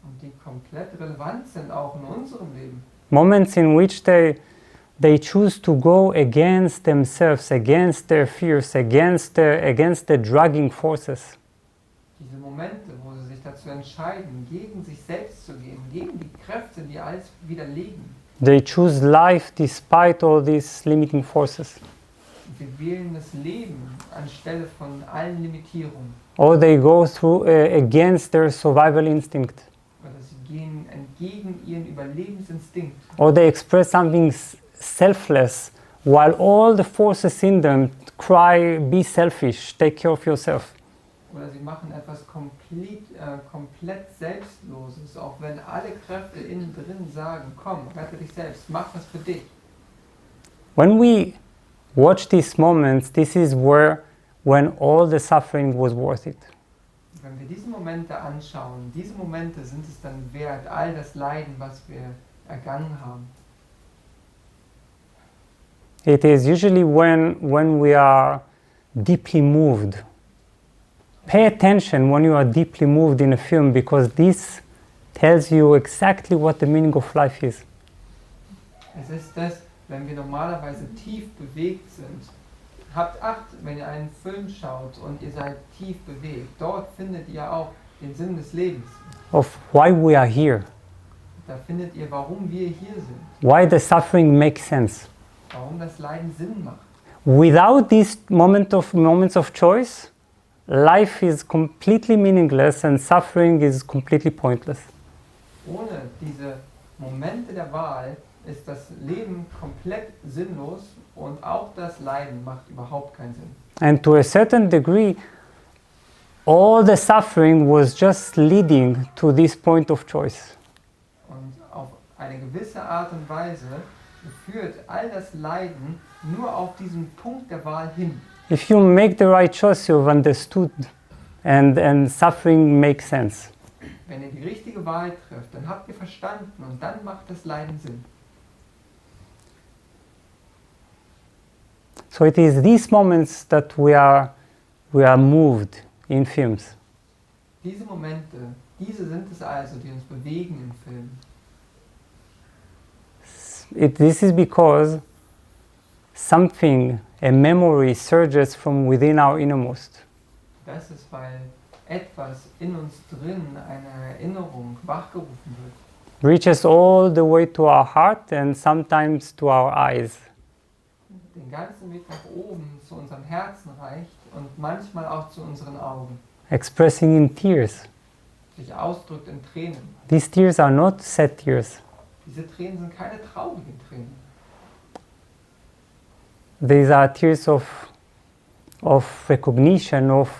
und die komplett relevant sind auch in unserem Leben? Moments in which they choose to go against themselves, against their fears, against the dragging forces. Diese Momente, wo sie sich dazu entscheiden, gegen sich selbst zu gehen, gegen die Kräfte, die alles widerlegen. They choose life despite all these limiting forces. Sie wählen das Leben anstelle von allen Limitierungen. Or they go through against their survival instinct. Oder sie gehen entgegen ihren Überlebensinstinkt. Or they express something selfless while all the forces in them cry, be selfish, take care of yourself. Oder sie machen etwas komplett Selbstloses, auch wenn alle Kräfte innen drin sagen, komm, rette dich selbst, mach was für dich. When we watch these moments, this is when all the suffering was worth it. Wenn wir diese Momente anschauen, diese Momente sind es dann wert, all das Leiden, was wir ergangen haben. It is usually when we are deeply moved. Pay attention when you are deeply moved in a film, because this tells you exactly what the meaning of life is. Es ist das, wenn wir normalerweise tief bewegt sind. Habt Acht, wenn ihr einen Film schaut und ihr seid tief bewegt. Dort findet ihr auch den Sinn des Lebens. Of why we are here. Da findet ihr, warum wir hier sind. Why the suffering makes sense. Warum das Leiden Sinn macht. Without these moments of choice, life is completely meaningless and suffering is completely pointless. Ohne diese Momente der Wahl ist das Leben komplett sinnlos und auch das Leiden macht überhaupt keinen Sinn. And to a certain degree, all the suffering was just leading to this point of choice. Und auf eine gewisse Art und Weise führt all das Leiden nur auf diesen Punkt der Wahl hin. If you make the right choice, you've understood and suffering makes sense. Wenn ihr die richtige Wahl trefft, dann habt ihr verstanden und dann macht das Leiden Sinn. So it is these moments that we are moved in films. Diese Momente, diese sind es also, die uns bewegen im Film. This is because something, a memory surges from within our innermost. Das ist, weil etwas in uns drin, eine Erinnerung, wachgerufen wird. Reaches all the way to our heart and sometimes to our eyes. Den ganzen Weg nach oben zu unserem Herzen reicht und manchmal auch zu unseren Augen. Expressing in tears. Sich ausdrückt in Tränen. These tears are not sad tears. Diese Tränen sind keine traurigen Tränen. These are tears of recognition of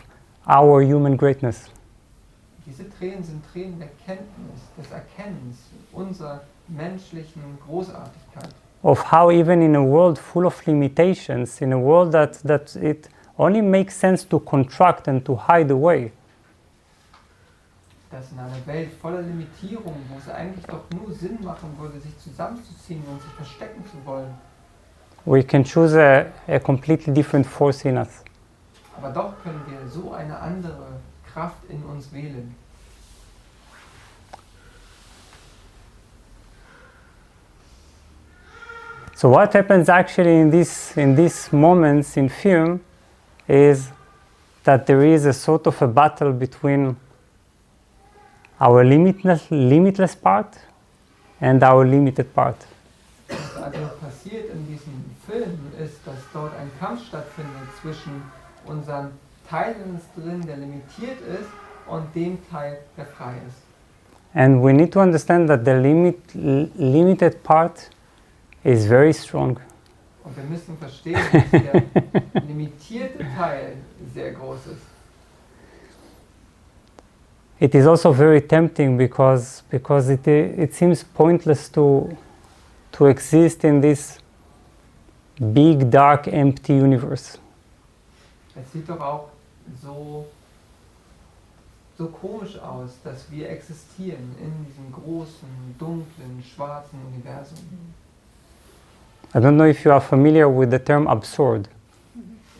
our human greatness. Diese Tränen sind Tränen der Kenntnis, des Erkennens unserer menschlichen Großartigkeit. Of how even in a world full of limitations, in a world that it only makes sense to contract and to hide away, Dass in einer Welt voller Limitierungen, wo es eigentlich doch nur Sinn machen würde, sich zusammenzuziehen und sich verstecken zu wollen, we can choose a completely different force in us. aber doch können wir so eine andere Kraft in uns wählen. So what happens actually in these moments in film is that there is a sort of a battle between our limitless part and our limited part. Was also passiert in diesem Film ist, dass dort ein Kampf stattfindet zwischen unserem Teil in uns drin, der limitiert ist, und dem Teil, der frei ist. And we need to understand that the limited part is very strong. Und wir müssen verstehen, dass der limitierte Teil sehr groß ist. It is also very tempting because it seems pointless to exist in this big, dark, empty universe. Es sieht doch auch so komisch aus, dass wir existieren in diesem großen, dunklen, schwarzen Universum. I don't know if you are familiar with the term absurd,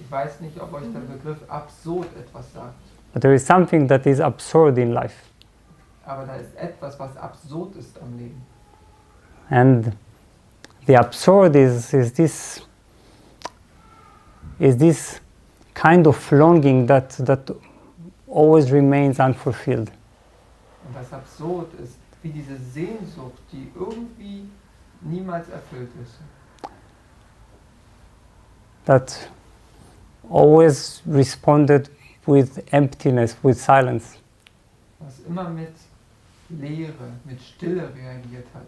Ich weiß nicht, ob euch der Begriff absurd etwas sagt, but there is something that is absurd in life. aber da ist etwas, was absurd ist am Leben. And the absurd is this kind of longing that always remains unfulfilled. Und das absurd ist, wie diese Sehnsucht, die irgendwie niemals erfüllt ist. That always responded with emptiness, with silence. Was immer mit Leere, mit Stille reagiert hat.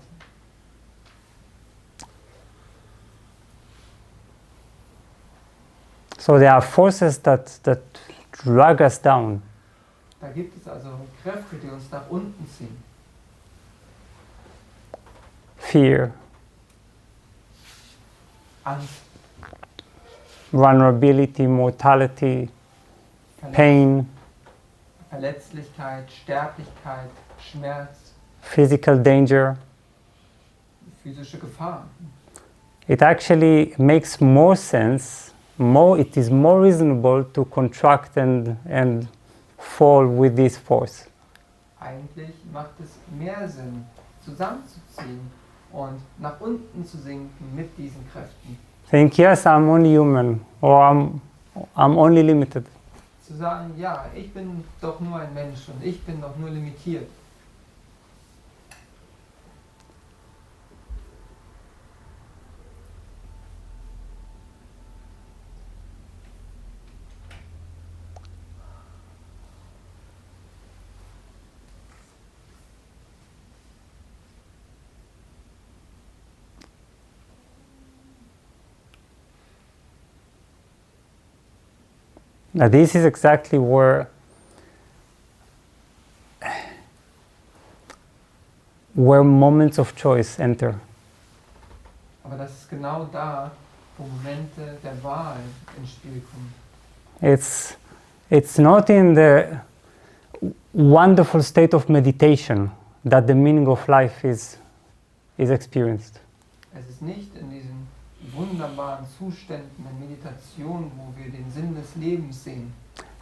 So there are forces that drag us down. Da gibt es also Kräfte, die uns nach unten ziehen. Fear, Angst, vulnerability, mortality, pain, Verletzlichkeit, Sterblichkeit, Schmerz, physical danger. physische Gefahr. It actually makes more sense, it is more reasonable to contract and fall with this force. Eigentlich macht es mehr Sinn, zusammenzuziehen und nach unten zu sinken mit diesen Kräften. Think, yes, I'm only human, or I'm only limited. Zu sagen, ja, ich bin doch nur ein Mensch und ich bin doch nur limitiert. Now this is exactly where moments of choice enter. Aber das ist genau da, wo Momente der Wahl ins Spiel kommen. It's not in the wonderful state of meditation that the meaning of life is experienced. Es ist nicht in diesen wunderbaren Zuständen der Meditation, wo wir den Sinn des Lebens sehen.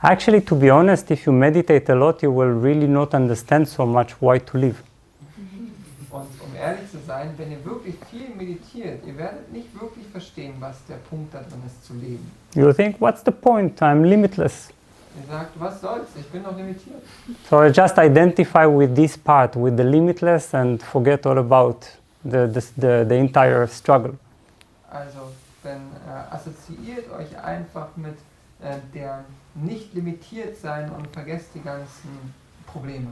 Actually, to be honest, if you meditate a lot, you will really not understand so much why to live. Und um ehrlich zu sein, wenn ihr wirklich viel meditiert, ihr werdet nicht wirklich verstehen, was der Punkt da drin ist, zu leben. You think, what's the point? I'm limitless. Ihr sagt, was soll's, ich bin doch limitiert. So I just identify with this part, with the limitless, and forget all about the entire struggle. Also, dann assoziiert euch einfach mit der nicht limitiert sein und vergesst die ganzen Probleme.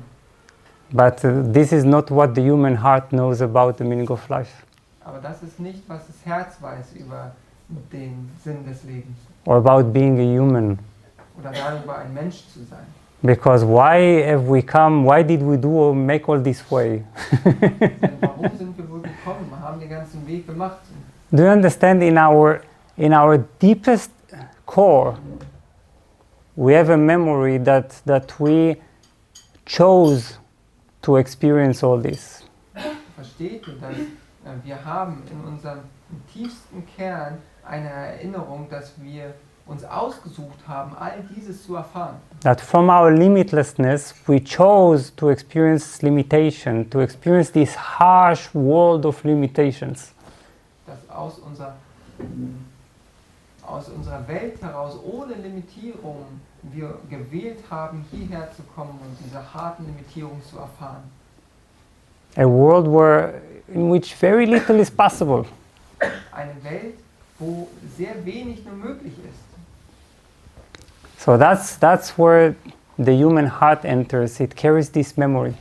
But this is not what the human heart knows about the meaning of life. Aber das ist nicht, was das Herz weiß über den Sinn des Lebens. Or about being a human. Oder darüber, ein Mensch zu sein. Because why have we come, why did we make all this way? Denn warum sind wir wohl gekommen? Wir haben den ganzen Weg gemacht. Do you understand, in our deepest core, we have a memory that we chose to experience all this. Versteht ihr, dass wir haben in unserem tiefsten Kern eine Erinnerung, dass wir uns ausgesucht haben, all dieses zu erfahren. That from our limitlessness, we chose to experience limitation, to experience this harsh world of limitations. Dass aus unserer Welt heraus, ohne Limitierung, wir gewählt haben, hierher zu kommen und diese harten Limitierungen zu erfahren. A world in which very little is possible. Eine Welt, wo sehr wenig nur möglich ist. So that's where the human heart enters. It carries this memory.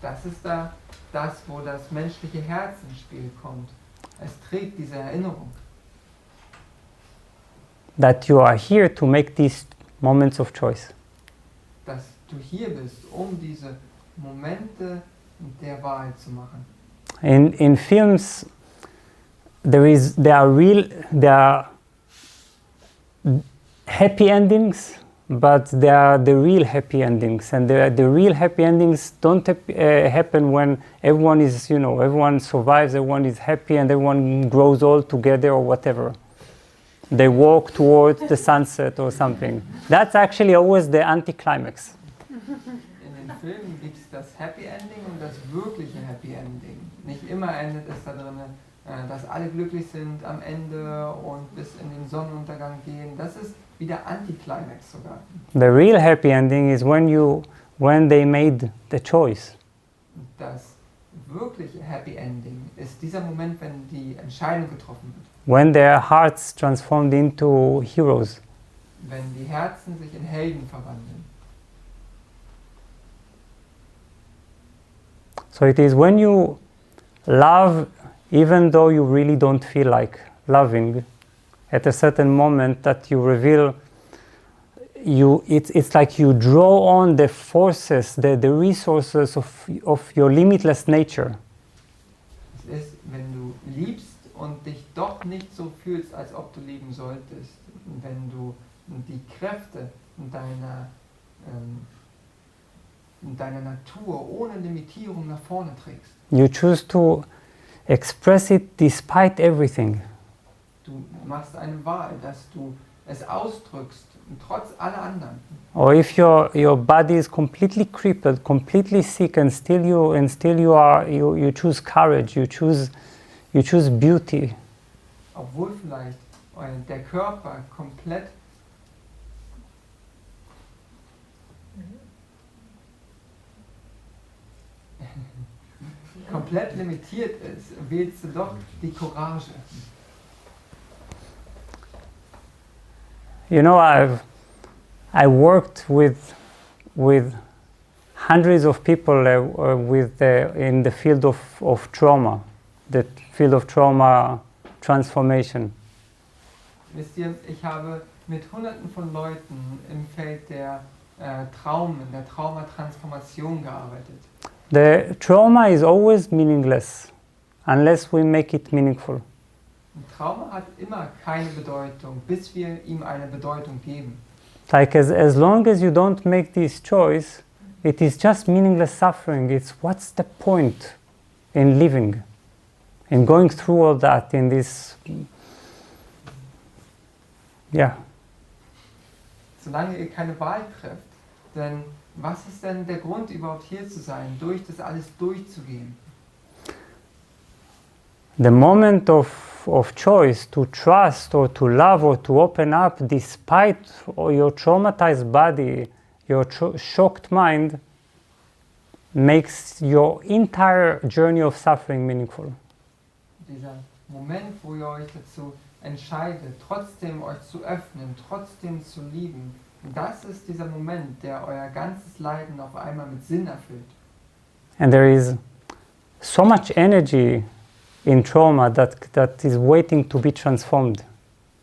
Das ist da das, wo das menschliche Herz ins Spiel kommt. Es trägt diese Erinnerung. That you are here to make these moments of choice. Dass du hier bist, um diese Momente der Wahl zu machen. In films, there are happy endings, but there are the real happy endings, and the real happy endings don't happen when everyone is, everyone survives, everyone is happy, and everyone grows old together or whatever. They walk towards the sunset or something. That's actually always the anticlimax. In den Filmen gibt es das Happy Ending und das wirkliche Happy Ending. Nicht immer endet es da drin, dass alle glücklich sind am Ende und bis in den Sonnenuntergang gehen. Das ist wie der Anticlimax sogar. The real happy ending is when they made the choice. Das wirkliche Happy Ending ist dieser Moment, wenn die Entscheidung getroffen wird. When their hearts transformed into heroes. Wenn die Herzen sich in Helden verwandeln. So it is when you love, even though you really don't feel like loving, at a certain moment that you reveal, it's like you draw on the forces, the resources of your limitless nature. Es ist, wenn du liebst und dich doch nicht so fühlst, als ob du lieben solltest, wenn du die Kräfte deiner Natur ohne Limitierung nach vorne trägst. You choose to express it despite everything. Du machst eine Wahl, dass du es ausdrückst, trotz aller anderen. Or if your body is completely crippled, completely sick, and still you choose courage, you choose beauty. Obwohl vielleicht der Körper komplett limitiert ist, wählst du doch die Courage. I worked with hundreds of people in the field of trauma, the field of trauma transformation. Wisst ihr, ich habe mit Hunderten von Leuten im Feld der der Traumatransformation gearbeitet. The trauma is always meaningless unless we make it meaningful. Ein Trauma hat immer keine Bedeutung, bis wir ihm eine Bedeutung geben. Like as long as you don't make this choice, it is just meaningless suffering. It's what's the point in living, in going through all that, in this, yeah. Solange ihr keine Wahl trefft, denn was ist denn der Grund, überhaupt hier zu sein, durch das alles durchzugehen? The moment of choice to trust or to love or to open up despite your traumatized body, your shocked mind, makes your entire journey of suffering meaningful. Dieser Moment, wo ihr euch dazu entscheidet, trotzdem euch zu öffnen, trotzdem zu lieben, das ist dieser Moment, der euer ganzes Leiden auf einmal mit Sinn erfüllt. And there is so much energy in trauma that is waiting to be transformed.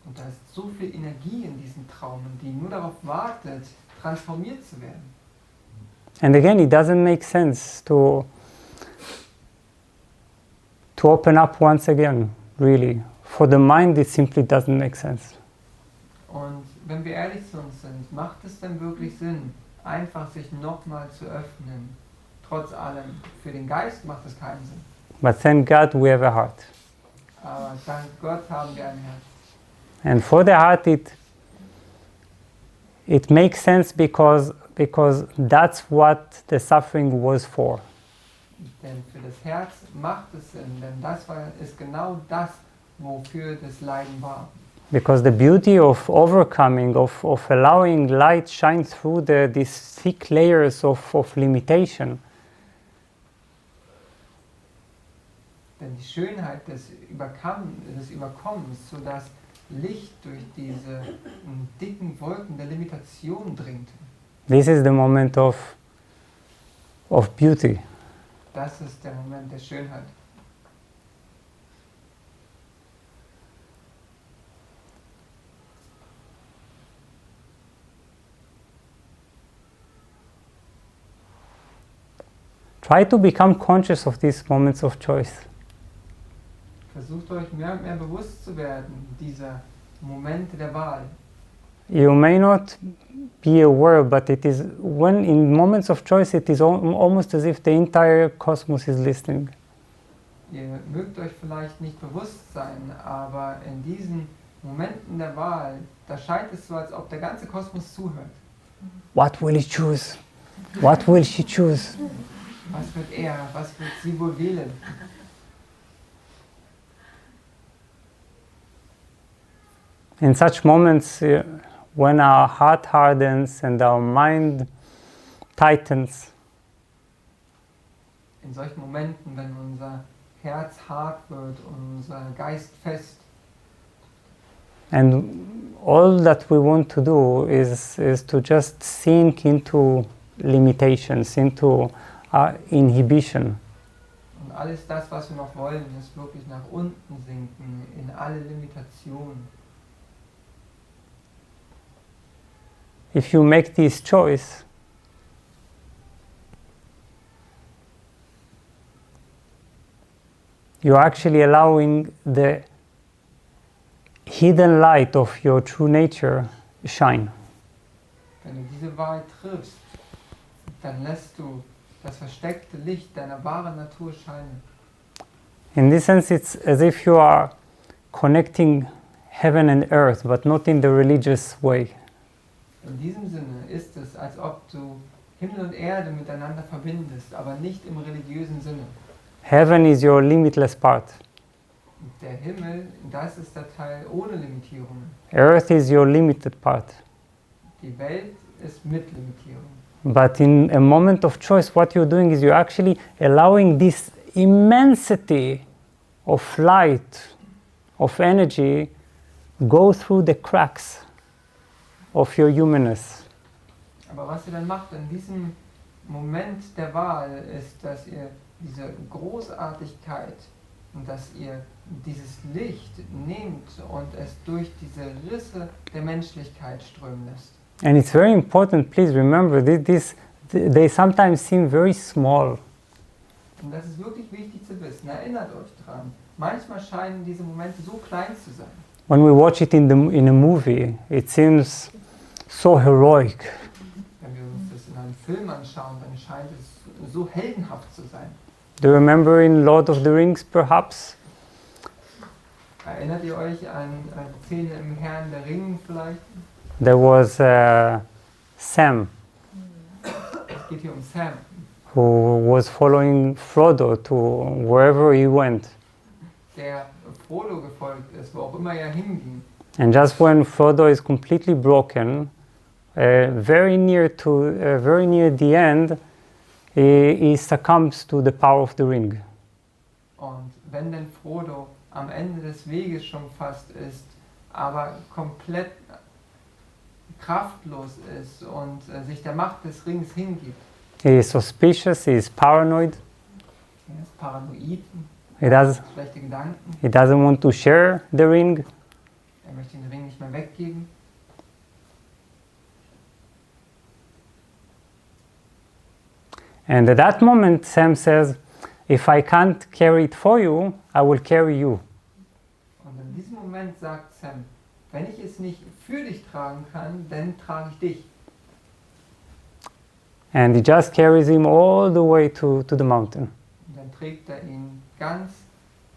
Und da ist so viel Energie in diesen Traumen, die nur darauf wartet, transformiert zu werden. And again, it doesn't make sense to open up once again, really. For the mind, it simply doesn't make sense. Und wenn wir ehrlich zu uns sind, macht es denn wirklich Sinn, einfach sich nochmal zu öffnen? Trotz allem, für den Geist macht es keinen Sinn. But thank God we have a heart. Aber dank Gott haben wir ein Herz. And for the heart, it makes sense because that's what the suffering was for. Denn für das Herz macht es Sinn, denn ist genau das, wofür das Leiden war. Because the beauty of overcoming, of allowing light shine through these thick layers of limitation, denn die Schönheit des Überkommens, sodass Licht durch diese dicken Wolken der Limitation dringt. this is the moment of beauty. Das ist der Moment der Schönheit. Try to become conscious of these moments of choice. Versucht euch mehr und mehr bewusst zu werden, dieser Momente der Wahl. You may not be aware, but it is when in moments of choice, it is almost as if the entire cosmos is listening. Ihr mögt euch vielleicht nicht bewusst sein, aber in diesen Momenten der Wahl, da scheint es so, als ob der ganze Kosmos zuhört. What will he choose? What will she choose? Was wird er, was wird sie wohl wählen? In such moments, when our heart hardens and our mind tightens, In solchen Momenten, wenn unser Herz hart wird und unser Geist fest, and all that we want to do is to just sink into limitations, into inhibition. und alles das, was wir noch wollen, ist wirklich nach unten sinken, in alle Limitationen. If you make this choice, you're actually allowing the hidden light of your true nature shine. Wenn du diese Wahl triffst, dann lässt du das versteckte Licht deiner wahren Natur scheinen. In this sense, it's as if you are connecting heaven and earth, but not in the religious way. In diesem Sinne ist es, als ob du Himmel und Erde miteinander verbindest, aber nicht im religiösen Sinne. Heaven is your limitless part. Der Himmel, das ist der Teil ohne Limitierungen. Earth is your limited part. Die Welt ist mit Limitierungen. But in a moment of choice, what you're doing is you're actually allowing this immensity of light, of energy, go through the cracks of your humanness. Aber was ihr dann macht in diesem Moment der Wahl, ist, dass ihr diese Großartigkeit und dass ihr dieses Licht nehmt und es durch diese Risse der Menschlichkeit strömen lässt. And it's very important, please remember, they sometimes seem very small. Und das ist wirklich wichtig zu wissen. Erinnert euch dran. Manchmal scheinen diese Momente so klein zu sein. When we watch it in a movie, it seems so heroic. Wenn wir uns das in einem Film anschauen, dann scheint es so heldenhaft zu sein. Do you remember in Lord of the Rings, perhaps? Erinnert ihr euch an die Szene im Herrn der Ringe vielleicht? There was Sam, Es geht hier um Sam, who was following Frodo to wherever he went. der Frodo gefolgt ist, wo auch immer er hinging. And just when Frodo is completely broken, very near the end, he succumbs to the power of the ring. Und wenn denn Frodo am Ende des Weges schon fast ist, aber komplett kraftlos ist und sich der Macht des Rings hingibt. He is suspicious, he is paranoid, Er ist paranoid, schlechte Gedanken, he doesn't want to share the ring. er möchte den Ring nicht mehr weggeben. And at that moment, Sam says, if I can't carry it for you, I will carry you. Und in diesem Moment sagt Sam, wenn ich es nicht für dich tragen kann, dann trage ich dich. And he just carries him all the way to the mountain. Und dann trägt er ihn ganz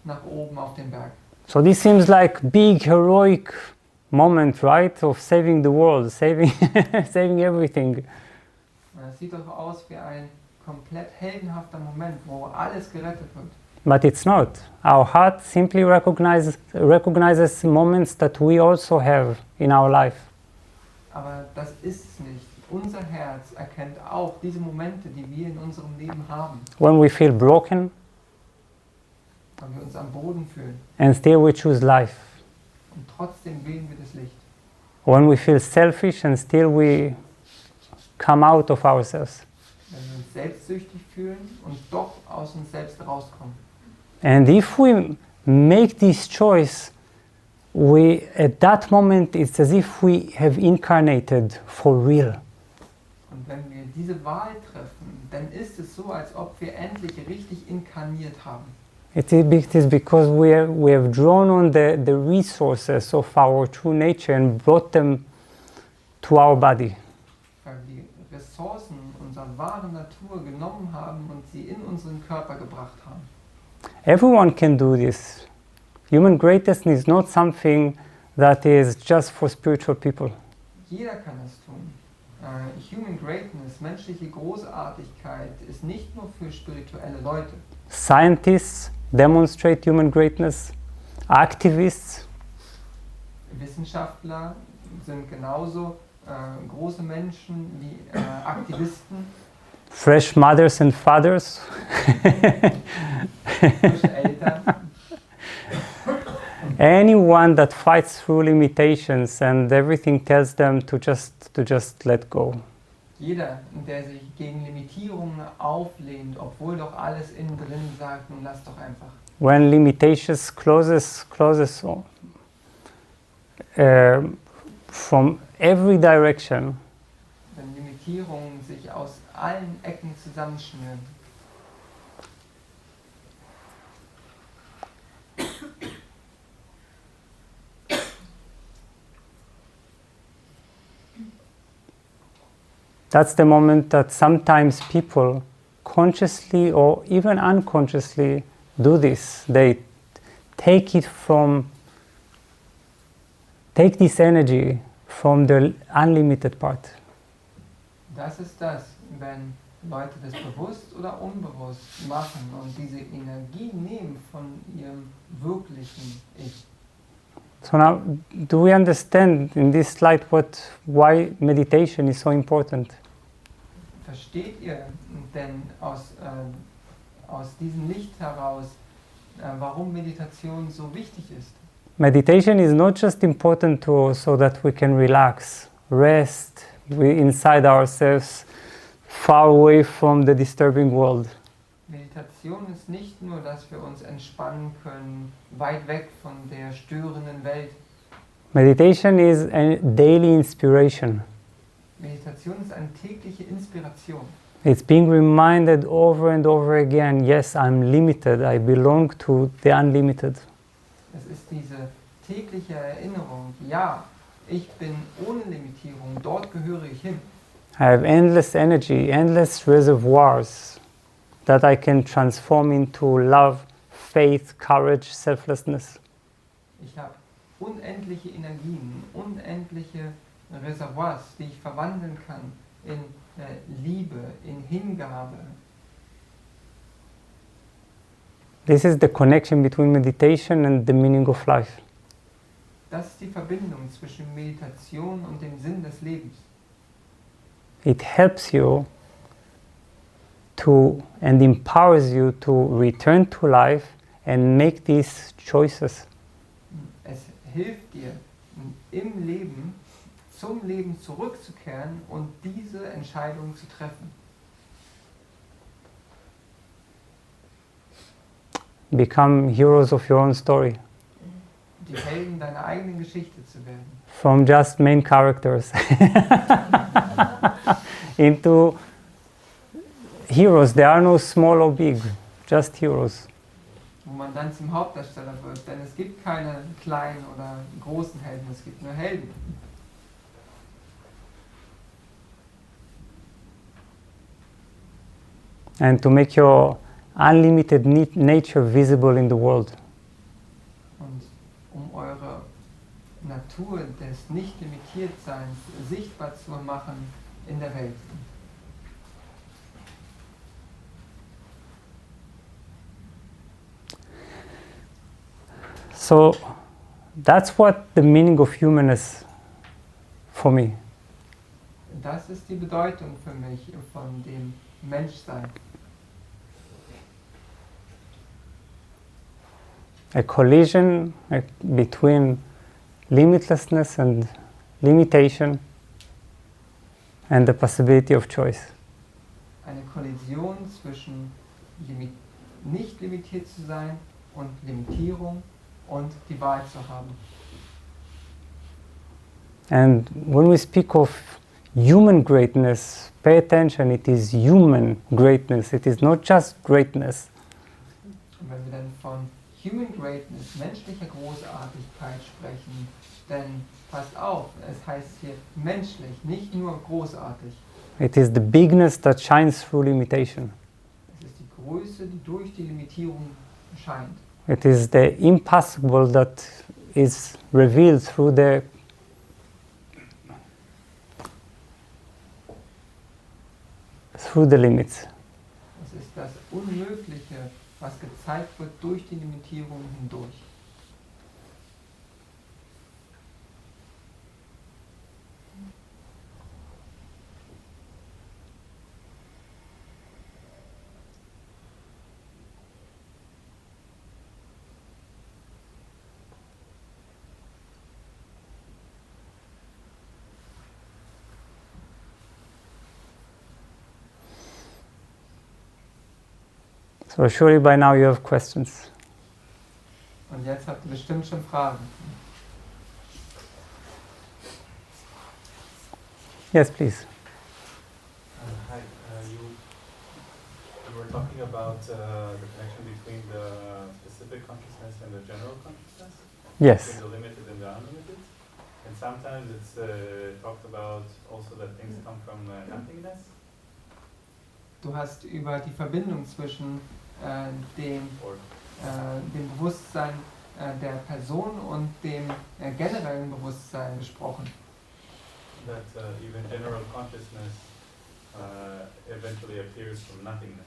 nach oben auf den Berg. So this seems like big heroic moment, right? Of saving the world, saving everything. Das sieht doch aus wie ein komplett heldenhafter Moment, wo alles gerettet wird. But it's not. Our heart simply recognizes moments that we also have in our life. Aber das ist es nicht. Unser Herz erkennt auch diese Momente, die wir in unserem Leben haben. When we feel broken Wenn wir uns am Boden fühlen and still we choose life. und trotzdem wählen wir das Licht. When we feel selfish and still we come out of ourselves. Wenn wir uns selbstsüchtig fühlen und doch aus uns selbst rauskommen. And if we make this choice, at that moment it's as if we have incarnated for real. Und wenn wir diese Wahl treffen, dann ist es so, als ob wir endlich richtig inkarniert haben. It is because we have drawn on the resources of our true nature and brought them to our body. Weil wir die Ressourcen unserer wahren Natur genommen haben und sie in unseren Körper gebracht haben. Everyone can do this. Human greatness is not something that is just for spiritual people. Jeder kann es tun. Human Greatness, menschliche Großartigkeit, ist nicht nur für spirituelle Leute. Scientists demonstrate human greatness. Activists, Wissenschaftler sind genauso große Menschen wie Aktivisten, fresh mothers and fathers. frische Eltern. Anyone that fights through limitations and everything tells them to just let go. Jeder, der sich gegen Limitierungen auflehnt, obwohl doch alles innen drin sagt, nun lass doch einfach. When limitations closes from every direction, Wenn Limitierungen sich aus allen Ecken zusammenschnüren, that's the moment that sometimes people consciously or even unconsciously do this. They take this energy from the unlimited part. das ist das, wenn Leute das bewusst oder unbewusst machen und diese Energie nehmen von ihrem wirklichen Ich. So now, do we understand in this slide why meditation is so important? Versteht ihr denn aus diesem Licht heraus, warum Meditation so wichtig ist? Meditation is not just important so that we can relax, rest inside ourselves, far away from the disturbing world. Meditation ist nicht nur, dass wir uns entspannen können, weit weg von der störenden Welt. Meditation is a daily inspiration. Meditation ist eine tägliche Inspiration. It's being reminded over and over again, yes, I'm limited, I belong to the unlimited. Es ist diese tägliche Erinnerung, ja, ich bin ohne Limitierung, dort gehöre ich hin. I have endless energy, endless reservoirs that I can transform into love, faith, courage, selflessness. Ich habe unendliche Energien, unendliche Reservoirs, die ich verwandeln kann in Liebe, in Hingabe. This is the connection between meditation and the meaning of life. Das ist die Verbindung zwischen Meditation und dem Sinn des Lebens. It helps you to and empowers you to return to life and make these choices. Es hilft dir, im Leben zum Leben zurückzukehren und diese Entscheidung zu treffen. Become heroes of your own story. Die Helden deiner eigenen Geschichte zu werden. From just main characters into heroes. There are no small or big, just heroes. Wo man dann zum Hauptdarsteller wird, denn es gibt keine kleinen oder großen Helden, es gibt nur Helden. And to make your unlimited nature visible in the world. Und um eure Natur des Nicht-Limitiertseins sichtbar zu machen in der Welt. So that's what the meaning of human is for me. Das ist die Bedeutung für mich von dem Menschsein. A collision between limitlessness and limitation and the possibility of choice. Eine Kollision zwischen nicht limitiert zu sein und Limitierung und die Wahl zu haben. And when we speak of human greatness, pay attention, it is human greatness, it is not just greatness. Und wenn wir dann von Human Greatness, menschlicher Großartigkeit sprechen, dann passt auf, es heißt hier menschlich, nicht nur großartig. It is the bigness that shines through limitation. Es ist die Größe, die durch die Limitierung scheint. It is the impossible that is revealed through the limits. Es ist das Unmögliche, was gezeigt wird durch die Limitierung hindurch. So surely by now you have questions. Und jetzt habt ihr bestimmt schon Fragen. Yes, please. Hi, you were talking about the connection between the specific consciousness and the general consciousness? Yes. Between the limited and the unlimited? And sometimes it's talked about also that things come from nothingness? Du hast über die Verbindung zwischen dem Bewusstsein der Person und dem generellen Bewusstsein gesprochen. That even general consciousness eventually appears from nothingness.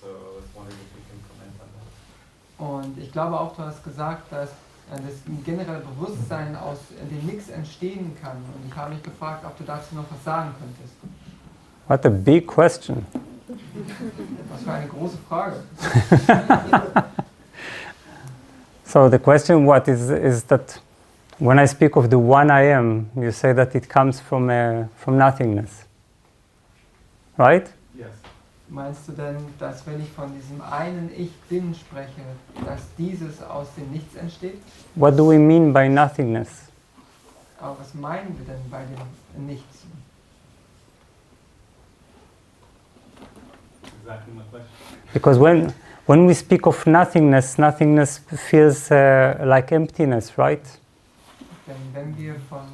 So I was wondering if you can comment on that. Und ich glaube auch, du hast gesagt, dass das generelle Bewusstsein aus dem Nichts entstehen kann. Und ich habe mich gefragt, ob du dazu noch was sagen könntest. What a big question. Was für eine große Frage. So the question is that when I speak of the one I am, you say that it comes from nothingness. Right? Yes. Meinst du denn, dass wenn ich von diesem einen Ich Bin spreche, dass dieses aus dem Nichts entsteht? What do we mean by nothingness? Aber was meinen wir denn bei dem Nichts? exactly my question. Because when we speak of nothingness, nothingness feels like emptiness, right? Denn wenn wir von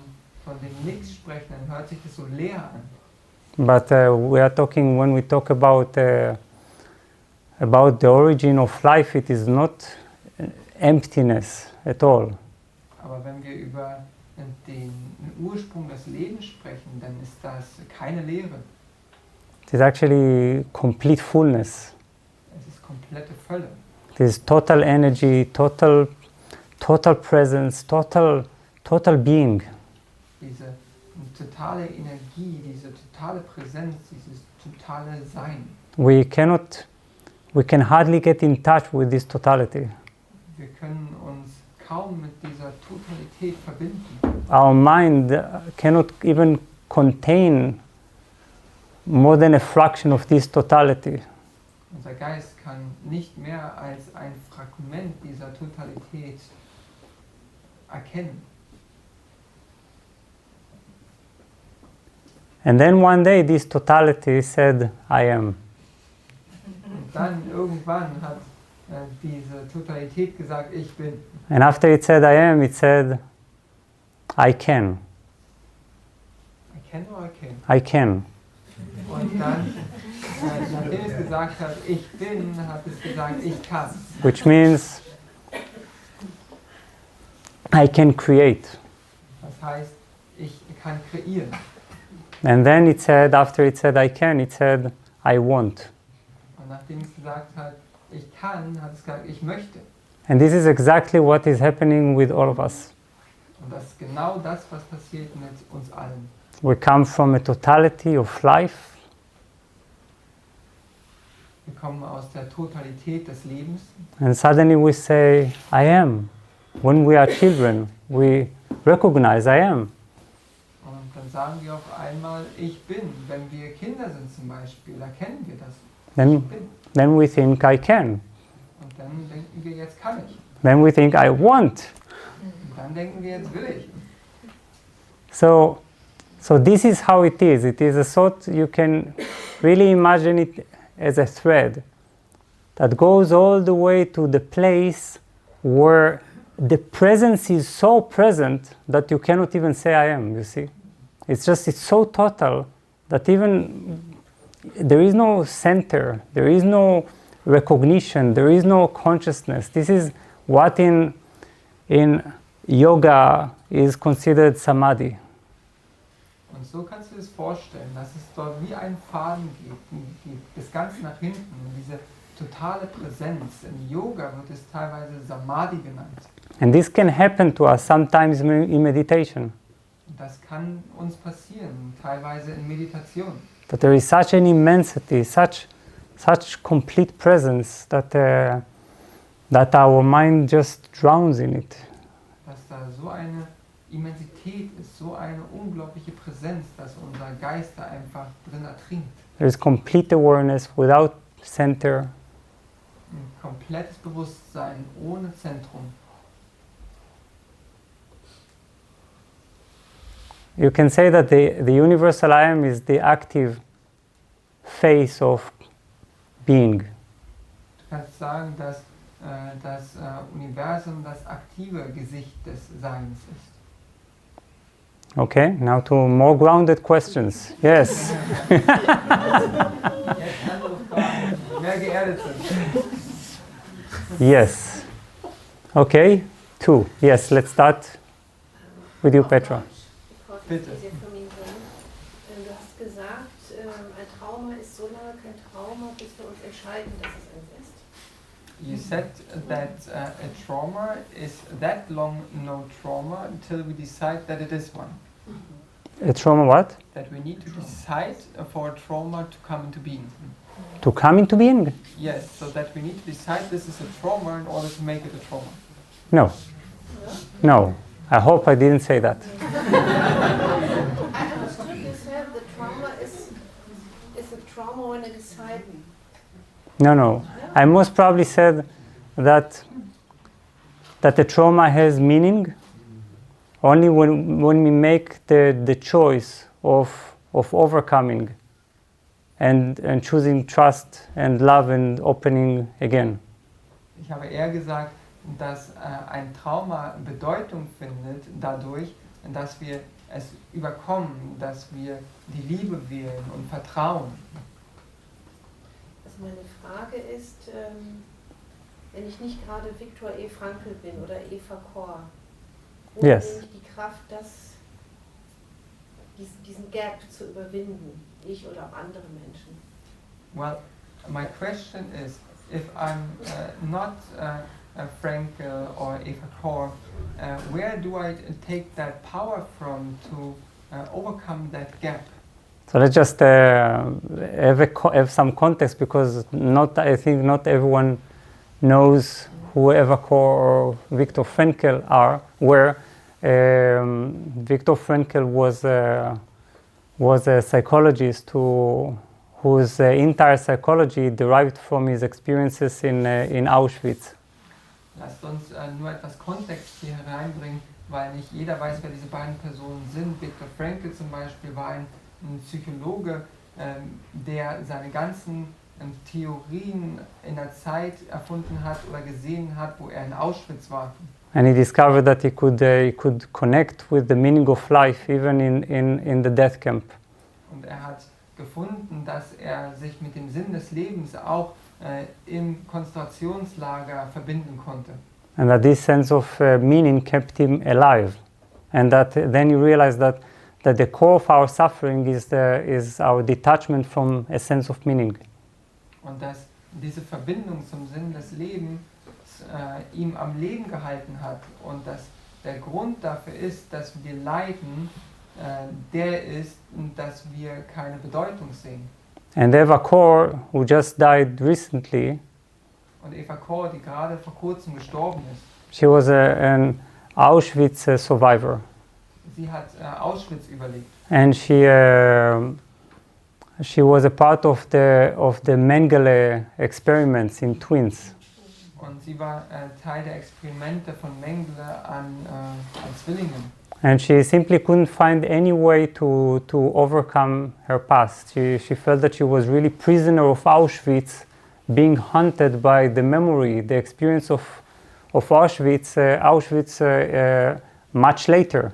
dem Nichts sprechen, dann hört sich das so leer an. But we are talking, when we talk about the origin of life, it is not emptiness at all. Aber wenn wir über den Ursprung des Lebens sprechen, dann ist das keine Leere. It is actually complete fullness. Es ist komplette Fülle. It is total energy, total presence, total being. Diese totale Energie, diese totale Präsenz, dieses totale Sein. We can hardly get in touch with this totality. Wir können uns kaum mit dieser Totalität verbinden. Our mind cannot even contain more than a fraction of this totality. Unser Geist kann nicht mehr als ein Fragment dieser Totalität erkennen. And then one day this totality said, I am. Und dann irgendwann hat diese Totalität gesagt, ich bin. And after it said, I am, it said, I can. I can or I can? I can. Und dann, nachdem es gesagt hat, ich bin, hat es gesagt, ich kann. Which means I can create. Das heißt, ich kann kreieren. And then it said, after it said, I can, it said, I want. Und nachdem es gesagt hat, ich kann, hat es gesagt, ich möchte. And this is exactly what is happening with all of us. Und das ist genau das, was passiert mit uns allen. We come from a totality of life, Wir kommen aus der Totalität des Lebens and suddenly we say, I am. When we are children, we recognize I am. und dann sagen wir auf einmal, ich bin. Wenn wir Kinder sind zum Beispiel, erkennen wir das. Ich bin. Then we think I can. Und dann denken wir, jetzt kann ich. Then we think I want. Und dann denken wir, jetzt will ich. So this is how it is. It is a sort, you can really imagine it as a thread that goes all the way to the place where the presence is so present that you cannot even say I am, you see. It's so total that even there is no center, there is no recognition, there is no consciousness. This is what in yoga is considered samadhi. Und so kannst du dir das vorstellen, dass es dort wie einen Faden gibt, das Ganze nach hinten, und diese totale Präsenz. Im Yoga wird es teilweise Samadhi genannt. And this can happen to us sometimes in meditation. Und das kann uns passieren, teilweise in Meditation. That there is such an immensity, such complete presence that our mind just drowns in it. Dass da so eine Immensität ist, so eine unglaubliche Präsenz, dass unser Geist da einfach drin ertrinkt. There is complete awareness without center. Ein komplettes Bewusstsein ohne Zentrum. You can say that the universal I am is the active face of being. Du kannst sagen, dass das Universum das aktive Gesicht des Seins ist. Okay, now to more grounded questions. Yes. Jetzt andere Fragen, die mehr geerdet sind. Yes. Okay, 2. Yes, let's start with you, Petra. Bitte. Du hast gesagt, ein Trauma ist so lange kein Trauma, bis wir uns entscheiden, dass es eins ist. You said that a trauma is that long no trauma until we decide that it is one. A trauma what? That we need to decide for a trauma to come into being. To come into being? Yes, so that we need to decide this is a trauma in order to make it a trauma. No. No. I hope I didn't say that. I understood you said the trauma is a trauma when it is hidden. No. I most probably said that the trauma has meaning only when we make the choice of overcoming and choosing trust and love and opening again. Ich habe eher gesagt, dass ein Trauma Bedeutung findet dadurch, dass wir es überkommen, dass wir die Liebe wählen und vertrauen. Also meine Frage ist, wenn ich nicht gerade Viktor Frankl bin oder Eva Kor, wo Yes. nehme ich die Kraft, diesen Gap zu überwinden, ich oder auch andere Menschen? Well, my question is, if I'm not Frankl or Eva Kor, where do I take that power from to overcome that gap? So let's just have some context, because I think not everyone knows who Eva Kor or Viktor Frankl were. Viktor Frankl was a psychologist whose entire psychology derived from his experiences in Auschwitz. Lasst uns nur etwas Kontext hier hereinbringen, weil nicht jeder weiß, wer diese beiden Personen sind. Viktor Frankl zum Beispiel war ein Psychologe, der seine ganzen Theorien in der Zeit erfunden hat oder gesehen hat, wo er in Auschwitz war. And he discovered that he could connect with the meaning of life even in the death camp. Und er hat gefunden, dass er sich mit dem Sinn des Lebens auch im Konzentrationslager verbinden konnte. And that this sense of meaning kept him alive. And that then you realize that the core of our suffering is our detachment from a sense of meaning. Und dass diese Verbindung zum Sinn des Lebens ihm am Leben gehalten hat und dass der Grund dafür ist, dass wir leiden, der ist, dass wir keine Bedeutung sehen. And Eva Kor, who just died recently, Und Eva Kor, die gerade vor kurzem gestorben ist, she was an Auschwitz survivor. sie hat Auschwitz überlebt. And she was a part of the Mengele experiments in twins. Und sie war Teil der Experimente von Mengele an Zwillingen. And she simply couldn't find any way to overcome her past. She felt that she was really prisoner of Auschwitz, being haunted by the memory, the experience of Auschwitz much later.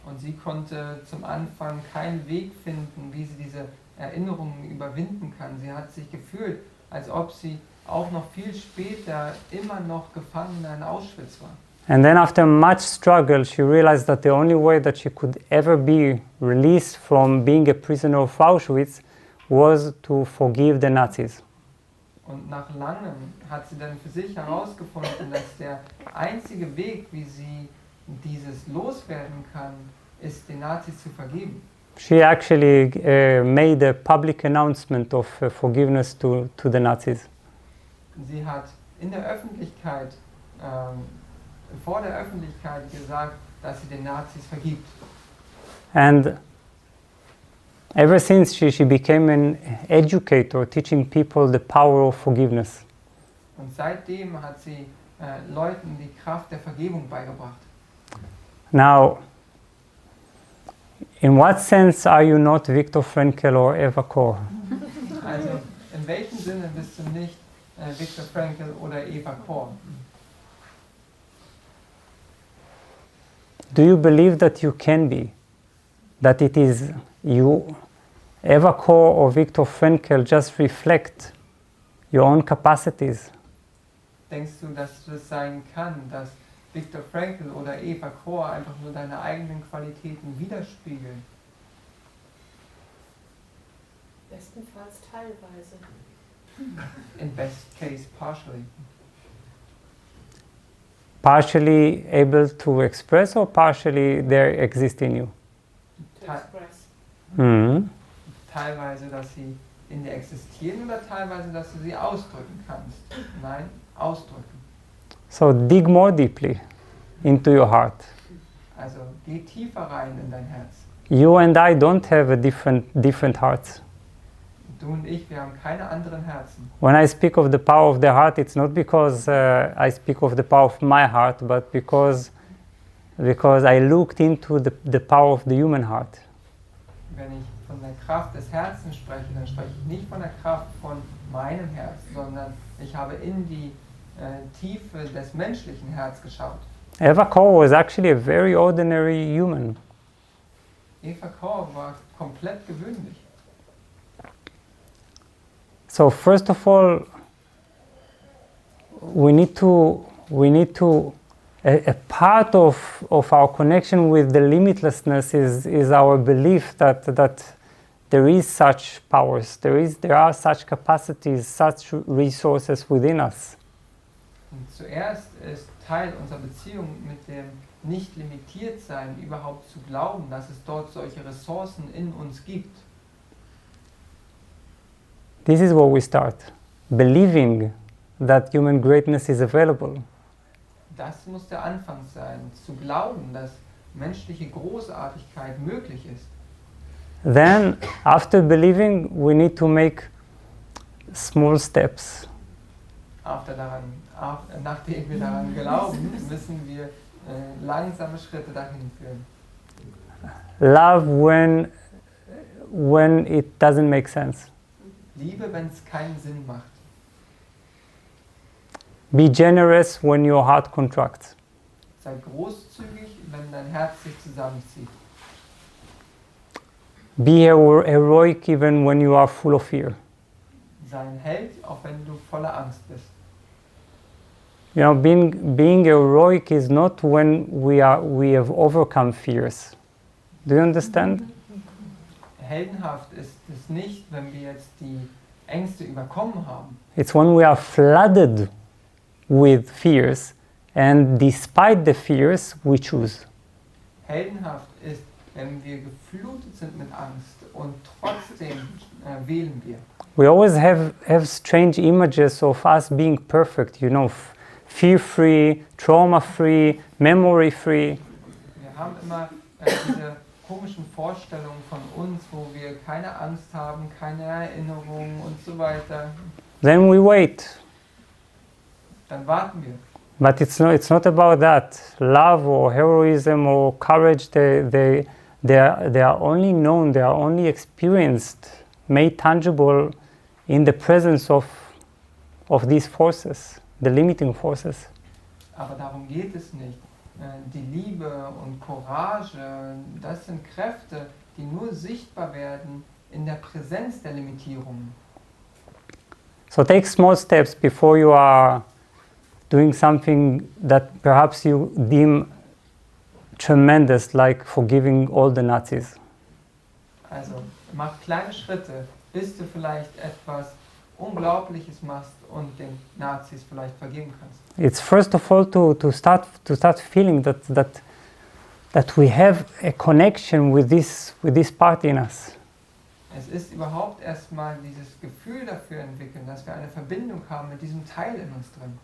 Und sie konnte zum Anfang keinen Weg finden, wie sie diese Erinnerungen überwinden kann. Sie hat sich gefühlt, als ob sie auch noch viel später immer noch Gefangene in Auschwitz war. And then after much struggle, she realized that the only way that she could ever be released from being a prisoner of Auschwitz was to forgive the Nazis. Und nach langem hat sie dann für sich herausgefunden, dass der einzige Weg, wie sie dieses loswerden kann, ist, den Nazis zu vergeben. She actually made a public announcement of forgiveness to the Nazis. Sie hat in der Öffentlichkeit, vor der Öffentlichkeit gesagt, dass sie den Nazis vergibt. And ever since she became an educator, teaching people the power of forgiveness. Und seitdem hat sie Leuten die Kraft der Vergebung beigebracht. Now, in what sense are you not Viktor Frankl or Eva Kor? Also, in welchem Sinne bist du nicht Viktor Frankl oder Eva Kor? Do you believe that you can be? That it is you, Eva Kor or Viktor Frankl, just reflect your own capacities? Denkst du, dass das sein kann, dass Viktor Frankl oder Eva Kor einfach nur deine eigenen Qualitäten widerspiegeln? Bestenfalls teilweise. In best case, partially. Partially able to express or partially they exist in you? To express. Mhm. Teilweise, dass sie in dir existieren oder teilweise, dass du sie ausdrücken kannst? Nein, ausdrücken. So dig more deeply into your heart. Also geh tiefer rein in dein Herz. You and I don't have a different hearts. Du und ich, wir haben keine anderen Herzen. When I speak of the power of the heart, it's not because I speak of the power of my heart, but because I looked into the power of the human heart. Wenn ich von der Kraft des Herzens spreche, dann spreche ich nicht von der Kraft von meinem Herz, sondern ich habe in die Tiefe des menschlichen Herzens geschaut. Eva Kor was actually a very ordinary human. Eva Kor war komplett gewöhnlich. So first of all, we need to a part of our connection with the limitlessness is our belief that there is such powers, there are such capacities, such resources within us. Und zuerst ist Teil unserer Beziehung mit dem Nicht-Limitiert-Sein überhaupt zu glauben, dass es dort solche Ressourcen in uns gibt. This is where we start, believing that human greatness is available. Das muss der Anfang sein, zu glauben, dass menschliche Großartigkeit möglich ist. Then, after believing, we need to make small steps. Nachdem wir daran glauben, müssen wir langsame Schritte dahin führen. Love when it doesn't make sense. Liebe, wenn es keinen Sinn macht. Be generous when your heart contracts. Sei großzügig, wenn dein Herz sich zusammenzieht. Be heroic even when you are full of fear. Sei ein Held, auch wenn du voller Angst bist. You know, being heroic is not when we have overcome fears. Do you understand? Heldenhaft ist es nicht, wenn wir jetzt die Ängste überkommen haben. It's when we are flooded with fears, and despite the fears, we choose. Heldenhaft ist, wenn wir geflutet sind mit Angst und trotzdem wählen wir. We always have strange images of us being perfect, you know, fear-free, trauma-free, memory-free. Wir haben immer diese komischen Vorstellungen von uns, wo wir keine Angst haben, keine Erinnerungen und so weiter. Then we wait. Dann warten wir. But it's not about that. Love or heroism or courage, they are only known, they are only experienced, made tangible in the presence of these forces, the limiting forces. Aber darum geht es nicht. Die Liebe und Courage, das sind Kräfte, die nur sichtbar werden in der Präsenz der Limitierungen. So take small steps before you are doing something that perhaps you deem tremendous, like forgiving all the Nazis. Also mach kleine Schritte, bis du vielleicht etwas Unglaubliches machst und den Nazis vielleicht vergeben kannst. It's first of all to start feeling that we have a connection with this part in us. Es ist überhaupt erstmal dieses Gefühl dafür entwickeln, dass wir eine Verbindung haben mit diesem Teil in uns drin.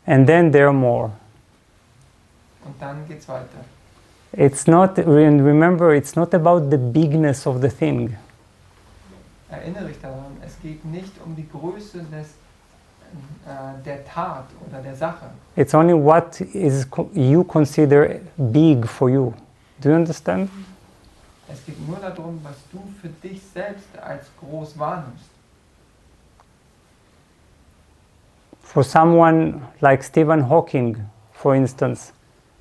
And then there are more. Und dann geht's weiter. It's not, and remember, it's not about the bigness of the thing. Erinnere dich daran, es geht nicht um die Größe der Tat oder der Sache. It's only what you consider big for you. Do you understand? Es geht nur darum, was du für dich selbst als groß wahrnimmst. For someone like Stephen Hawking, for instance,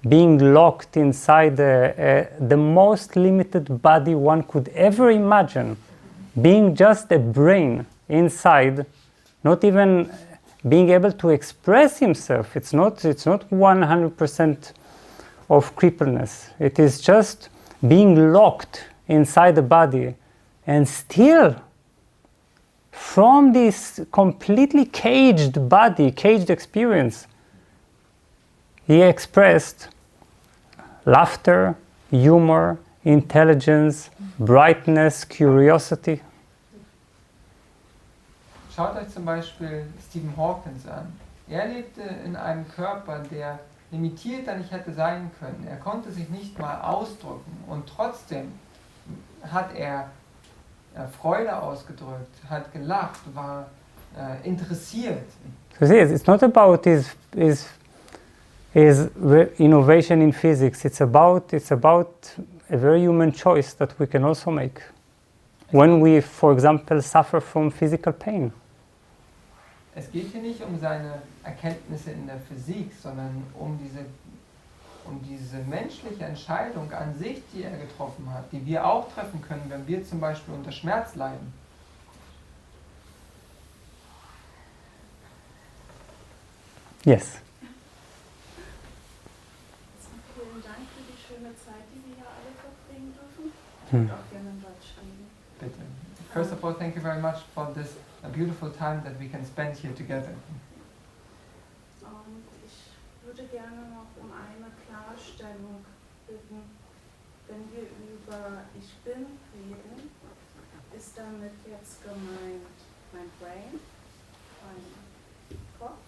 being locked inside the most limited body one could ever imagine, being just a brain inside, not even being able to express himself. It's not 100% of crippleness. It is just being locked inside the body, and still from this completely caged body, caged experience, he expressed laughter, humor, intelligence, brightness, curiosity. Schaut euch zum Beispiel Stephen Hawking an. Er lebte in einem Körper, der limitierter nicht hätte sein können. Er konnte sich nicht mal ausdrücken und trotzdem hat er Freude ausgedrückt, hat gelacht, war interessiert. So see, it's not about is innovation in physics. It's about a very human choice that we can also make when we, for example, suffer from physical pain. Es geht hier nicht um seine Erkenntnisse in der Physik, sondern um diese menschliche Entscheidung an sich, die er getroffen hat, die wir auch treffen können, wenn wir zum Beispiel unter Schmerz leiden. Yes. Vielen Dank für die schöne Zeit, die wir hier alle verbringen dürfen. Ich würde auch gerne in Deutsch reden. Bitte. First of all, thank you very much for this beautiful time that we can spend here together. Und ich würde gerne noch um eine Klarstellung bitten. Wenn wir über Ich Bin reden, ist damit jetzt gemeint mein Brain, mein Kopf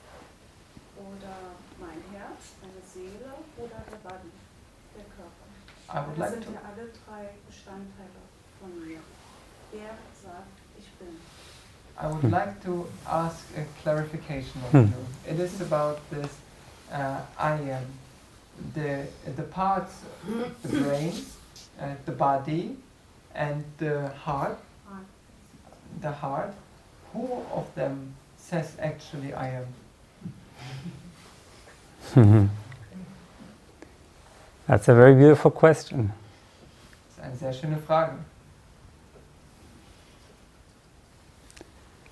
oder mein Herz, meine Seele oder der Body, der Körper? Das sind ja alle drei Bestandteile von mir. Wer sagt Ich Bin? I would like to ask a clarification of you. It is about this I am, the parts, the brain, the body, and the heart. The heart. Who of them says actually I am? That's a very beautiful question. Das ist eine sehr schöne Frage.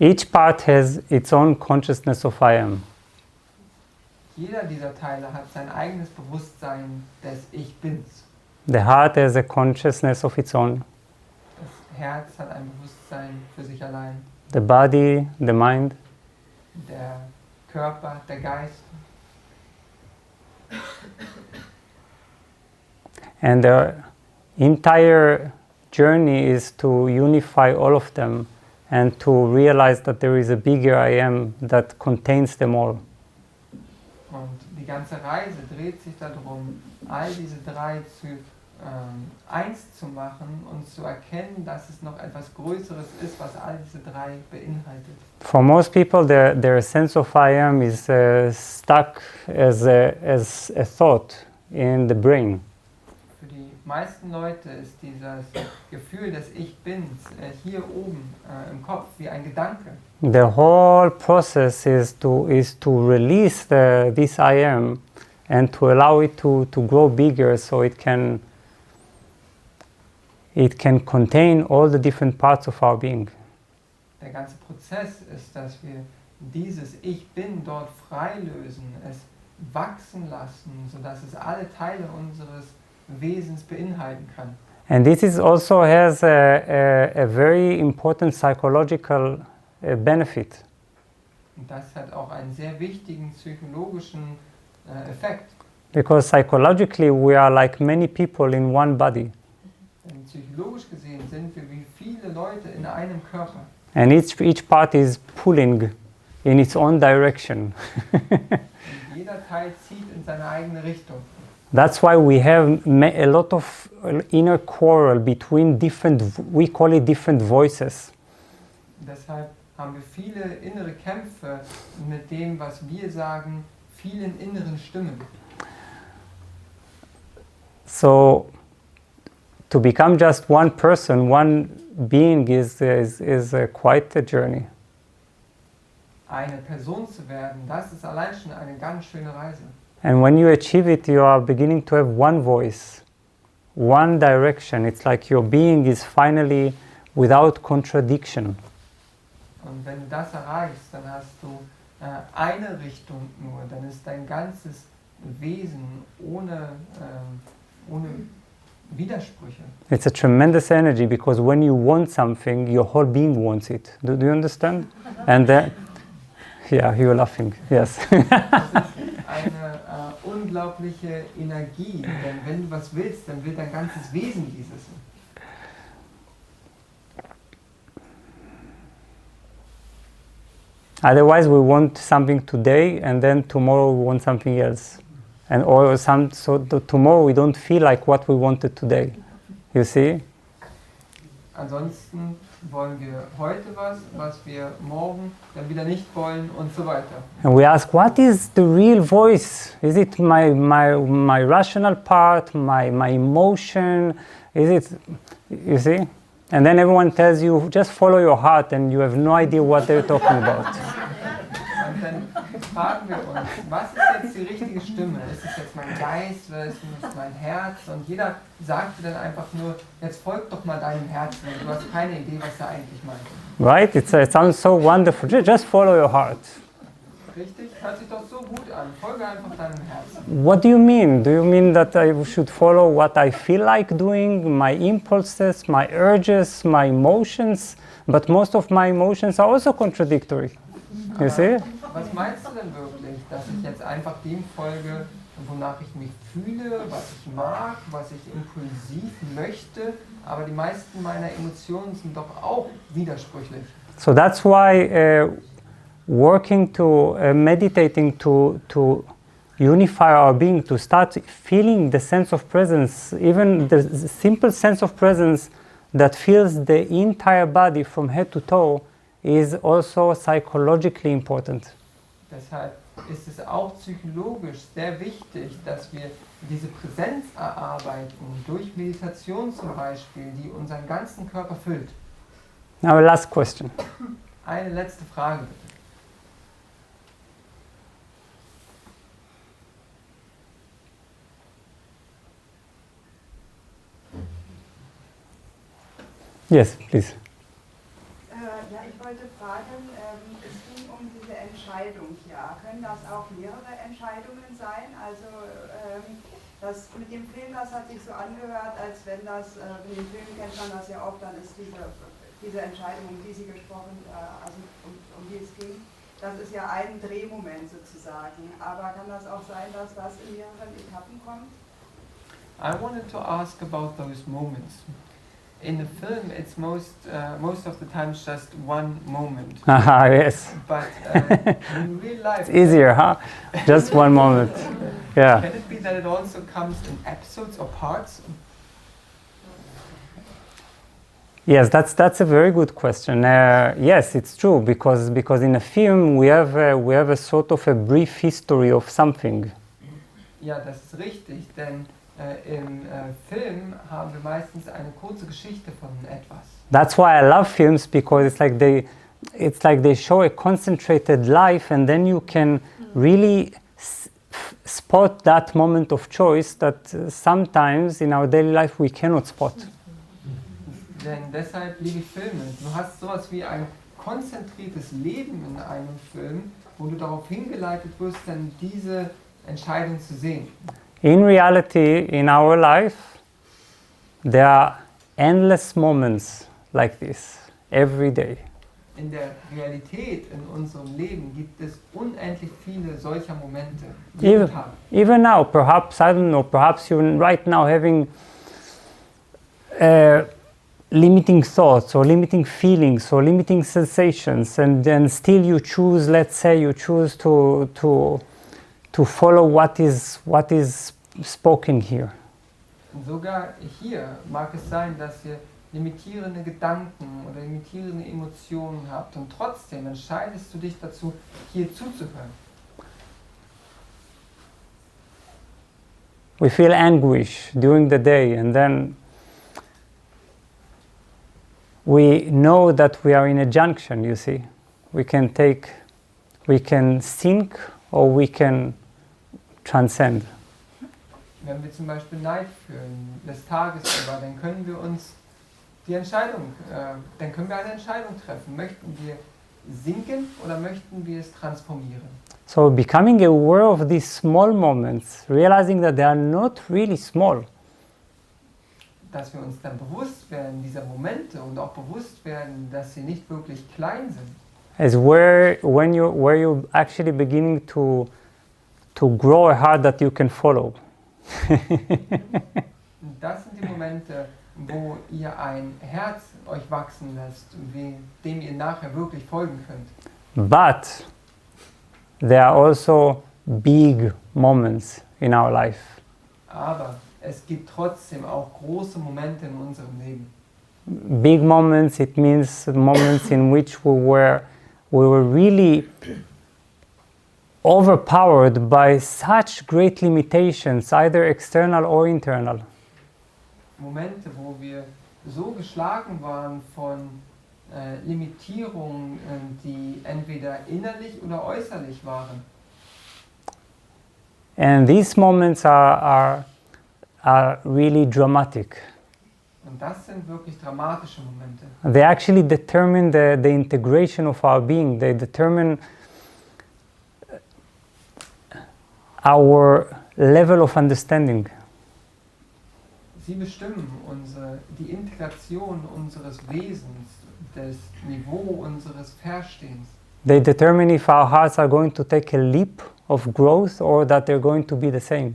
Each part has its own consciousness of I am. Jeder dieser Teile hat sein eigenes Bewusstsein des Ich Bins. The heart has a consciousness of its own. Das Herz hat ein Bewusstsein für sich allein. The body, the mind. Der Körper, der Geist. And the entire journey is to unify all of them and to realize that there is a bigger I am that contains them all. Und die ganze Reise dreht sich darum, all diese drei eins zu machen und zu erkennen, dass es noch etwas Größeres ist, was all diese drei beinhaltet. For most people, their sense of I am is stuck as a thought in the brain. Für die meisten Leute ist dieses Gefühl des Ich Bins hier oben im Kopf wie ein Gedanke. The whole process is to release this I am and to allow it to grow bigger, so it can contain all the different parts of our being. Der ganze Prozess ist, dass wir dieses Ich Bin dort freilösen, es wachsen lassen, sodass es alle Teile unseres Wesens beinhalten kann. And this is also has a very important psychological benefit. Und das hat auch einen sehr wichtigen psychologischen Effekt. Because psychologically we are like many people in one body. Denn psychologisch gesehen sind wir wie viele Leute in einem Körper. And each part is pulling in its own direction. Und jeder Teil zieht in seine eigene Richtung. That's why we have a lot of inner quarrel between we call it different voices. Deshalb haben wir viele innere Kämpfe mit dem, was wir sagen, vielen inneren Stimmen. So, to become just one person, one being is quite a journey. Eine Person zu werden, das ist allein schon eine ganz schöne Reise. And when you achieve it, you are beginning to have one voice, one direction. It's like your being is finally without contradiction. Und wenn du das erreichst, dann hast du eine Richtung nur, dann ist dein ganzes Wesen ohne Widersprüche. It's a tremendous energy, because when you want something, your whole being wants it. Do you understand? And yeah, you're laughing. Yes. Das ist eine unglaubliche Energie, denn wenn du was willst, dann will dein ganzes Wesen dieses. Otherwise, we want something today, and then tomorrow we want something else, so tomorrow we don't feel like what we wanted today. You see? Ansonsten wollen wir heute was wir morgen dann wieder nicht wollen und so weiter. And we ask, what is the real voice? Is it my rational part, my emotion? Is it, you see? And then everyone tells you, just follow your heart, and you have no idea what they're talking about. Und dann fragen wir uns, was ist jetzt die richtige Stimme? Ist es jetzt mein Geist oder ist es mein Herz? Und jeder sagt dann einfach nur, jetzt folg doch mal deinem Herzen. Und du hast keine Idee, was er eigentlich meint. Right? It sounds so wonderful. Just follow your heart. Richtig? Hört sich doch so gut an. Folge einfach deinem Herzen. What do you mean? Do you mean that I should follow what I feel like doing, my impulses, my urges, my emotions? But most of my emotions are also contradictory. You see? Was meinst du denn wirklich? Dass ich jetzt einfach dem folge, wonach ich mich fühle, was ich mag, was ich impulsiv möchte, aber die meisten meiner Emotionen sind doch auch widersprüchlich. So that's why working meditating to unify our being, to start feeling the sense of presence, even the simple sense of presence that fills the entire body from head to toe, is also psychologically important. Deshalb ist es auch psychologisch sehr wichtig, dass wir diese Präsenz erarbeiten, durch Meditation zum Beispiel, die unseren ganzen Körper füllt. Now, last question. Eine letzte Frage bitte. Yes, please. Ja, ich wollte fragen, es ging um diese Entscheidung hier. Können das auch mehrere Entscheidungen sein? Also das mit dem Film, das hat sich so angehört, als wenn das, in dem Film kennt man das ja oft, dann ist diese Entscheidung, um die Sie gesprochen, also um die es ging, das ist ja ein Drehmoment sozusagen. Aber kann das auch sein, dass das in mehreren Etappen kommt? I wanted to ask about those moments. In the film, it's most of the time just one moment. Haha, yes. But in real life, It's easier, huh? Just one moment. Yeah. Can it be that it also comes in episodes or parts? Yes, that's a very good question. Yes, it's true because in a film we have a sort of a brief history of something. Ja, das ist richtig, denn im Film haben wir meistens eine kurze Geschichte von etwas. That's why I love films, because it's like they show a concentrated life, and then you can really spot that moment of choice that sometimes in our daily life we cannot spot. Denn deshalb liebe ich Filme. Du hast sowas wie ein konzentriertes Leben in einem Film, wo du darauf hingeleitet wirst, dann diese Entscheidung zu sehen. In reality, in our life, there are endless moments like this every day. In der Realität, in unserem Leben, gibt es unendlich viele solcher Momente. Jeden Tag. Even now, perhaps, I don't know, perhaps you're right now having limiting thoughts or limiting feelings or limiting sensations, and then still you choose, let's say you choose to follow what is spoken here. Und sogar hier mag es sein, dass ihr limitierende Gedanken oder limitierende Emotionen habt und trotzdem entscheidest du dich dazu, hier zuzuhören. We feel anguish during the day, and then we know that we are in a junction, you see. We can sink or we can transcend. Wenn wir zum Beispiel Neid fühlen, des Tages über, dann können wir uns dann können wir eine Entscheidung treffen. Möchten wir sinken oder möchten wir es transformieren? So becoming aware of these small moments, realizing that they are not really small. Dass wir uns dann bewusst werden dieser Momente und auch bewusst werden, dass sie nicht wirklich klein sind. Is where you're actually beginning to grow a heart that you can follow. Das sind die Momente, wo ihr ein Herz euch wachsen lässt, dem ihr nachher wirklich folgen könnt. But there are also big moments in our life. Aber es gibt trotzdem auch große Momente in unserem Leben. big moments, it means moments in which we were really overpowered by such great limitations, either external or internal. Momente, wo wir so geschlagen waren von Limitierungen, die entweder innerlich oder äußerlich waren. And these moments are really dramatic. Und das sind wirklich dramatische Momente. They actually determine the integration of our being. They determine our level of understanding. Sie bestimmen die Integration unseres Wesens, das Niveau unseres Verstehens. They determine if our hearts are going to take a leap of growth or that they're going to be the same.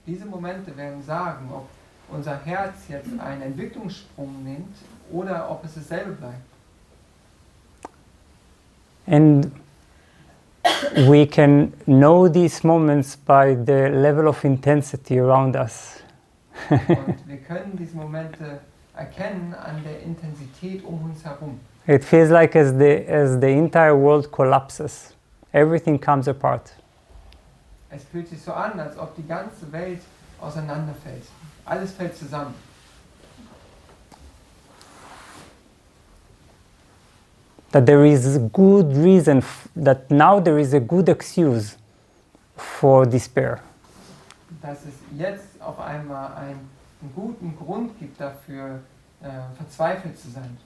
Diese Momente werden sagen, ob unser Herz jetzt einen Entwicklungssprung nimmt oder ob es dasselbe bleibt. And we can know these moments by the level of intensity around us. Und wir können diese Momente erkennen an der Intensität um uns herum. It feels like as the entire world collapses, everything comes apart. Es fühlt sich so an, als ob die ganze Welt auseinanderfällt. Alles fällt zusammen. That there is good reason, that now there is a good excuse for despair. Dass es jetzt auf einmal einen guten Grund gibt dafür, verzweifelt zu sein.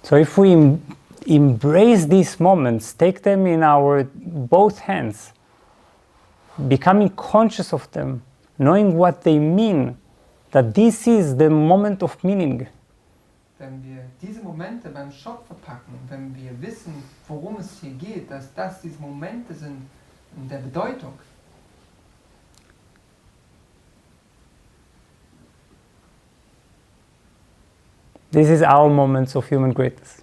So if we embrace these moments, take them in our both hands, becoming conscious of them, knowing what they mean, that this is the moment of meaning. Wenn wir diese Momente beim Schopfe packen, wenn wir wissen, worum es hier geht, dass das diese Momente sind der Bedeutung. This is our moments of human greatness.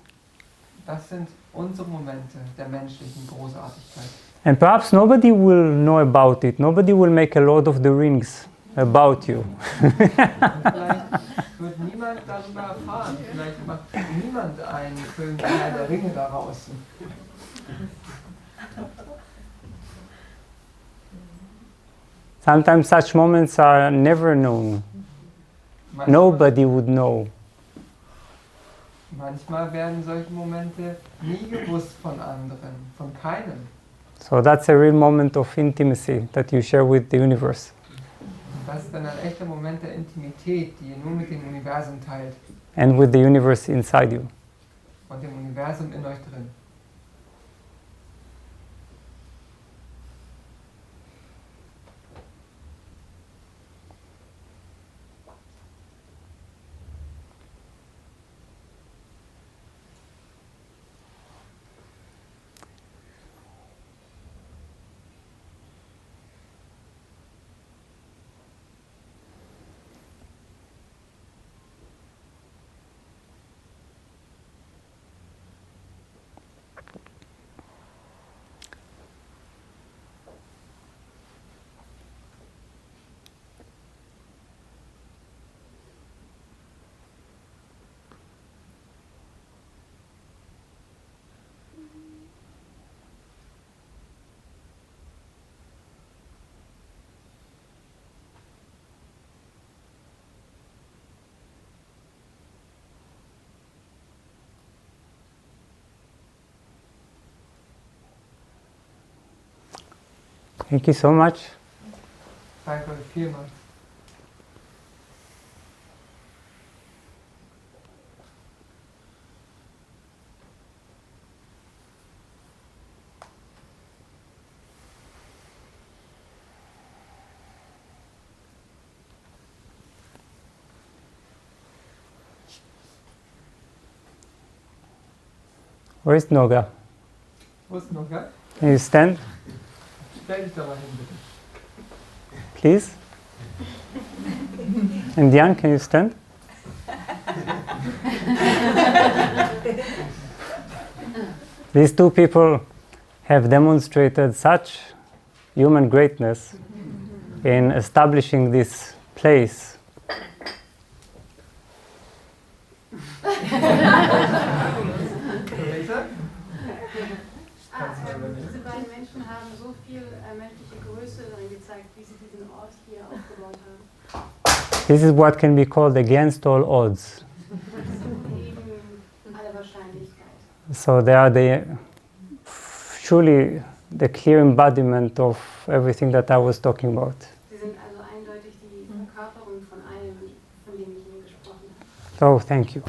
Das sind unsere Momente der menschlichen Großartigkeit. And perhaps nobody will know about it. Nobody will make a Lord of the Rings about you. Und vielleicht wird niemand darüber erfahren. Vielleicht macht niemand einen Film Herr der Ringe daraus. Sometimes such moments are never known. Nobody would know. Manchmal werden solche Momente nie gewusst von anderen, von keinem. So that's a real moment of intimacy that you share with the universe. Das ist dann ein echter Moment der Intimität, die ihr nur mit dem Universum teilt. And with the universe inside you. Und dem Universum in euch drin. Thank you so much. Danke euch vielmals. Where is Noga? Wo ist Noga? Can you stand, Stell dich da mal hin, bitte. please? And Jan, can you stand? These two people have demonstrated such human greatness in establishing this place Bitte? Diese beiden Menschen haben so viel menschliche Größe darin gezeigt, wie sie diesen Ort hier aufgebaut haben. This is what can be called against all odds. Gegen alle Wahrscheinlichkeit. So they are surely the clear embodiment of everything that I was talking about. Sie sind also eindeutig die Verkörperung von allem, von dem ich Ihnen gesprochen habe. So thank you.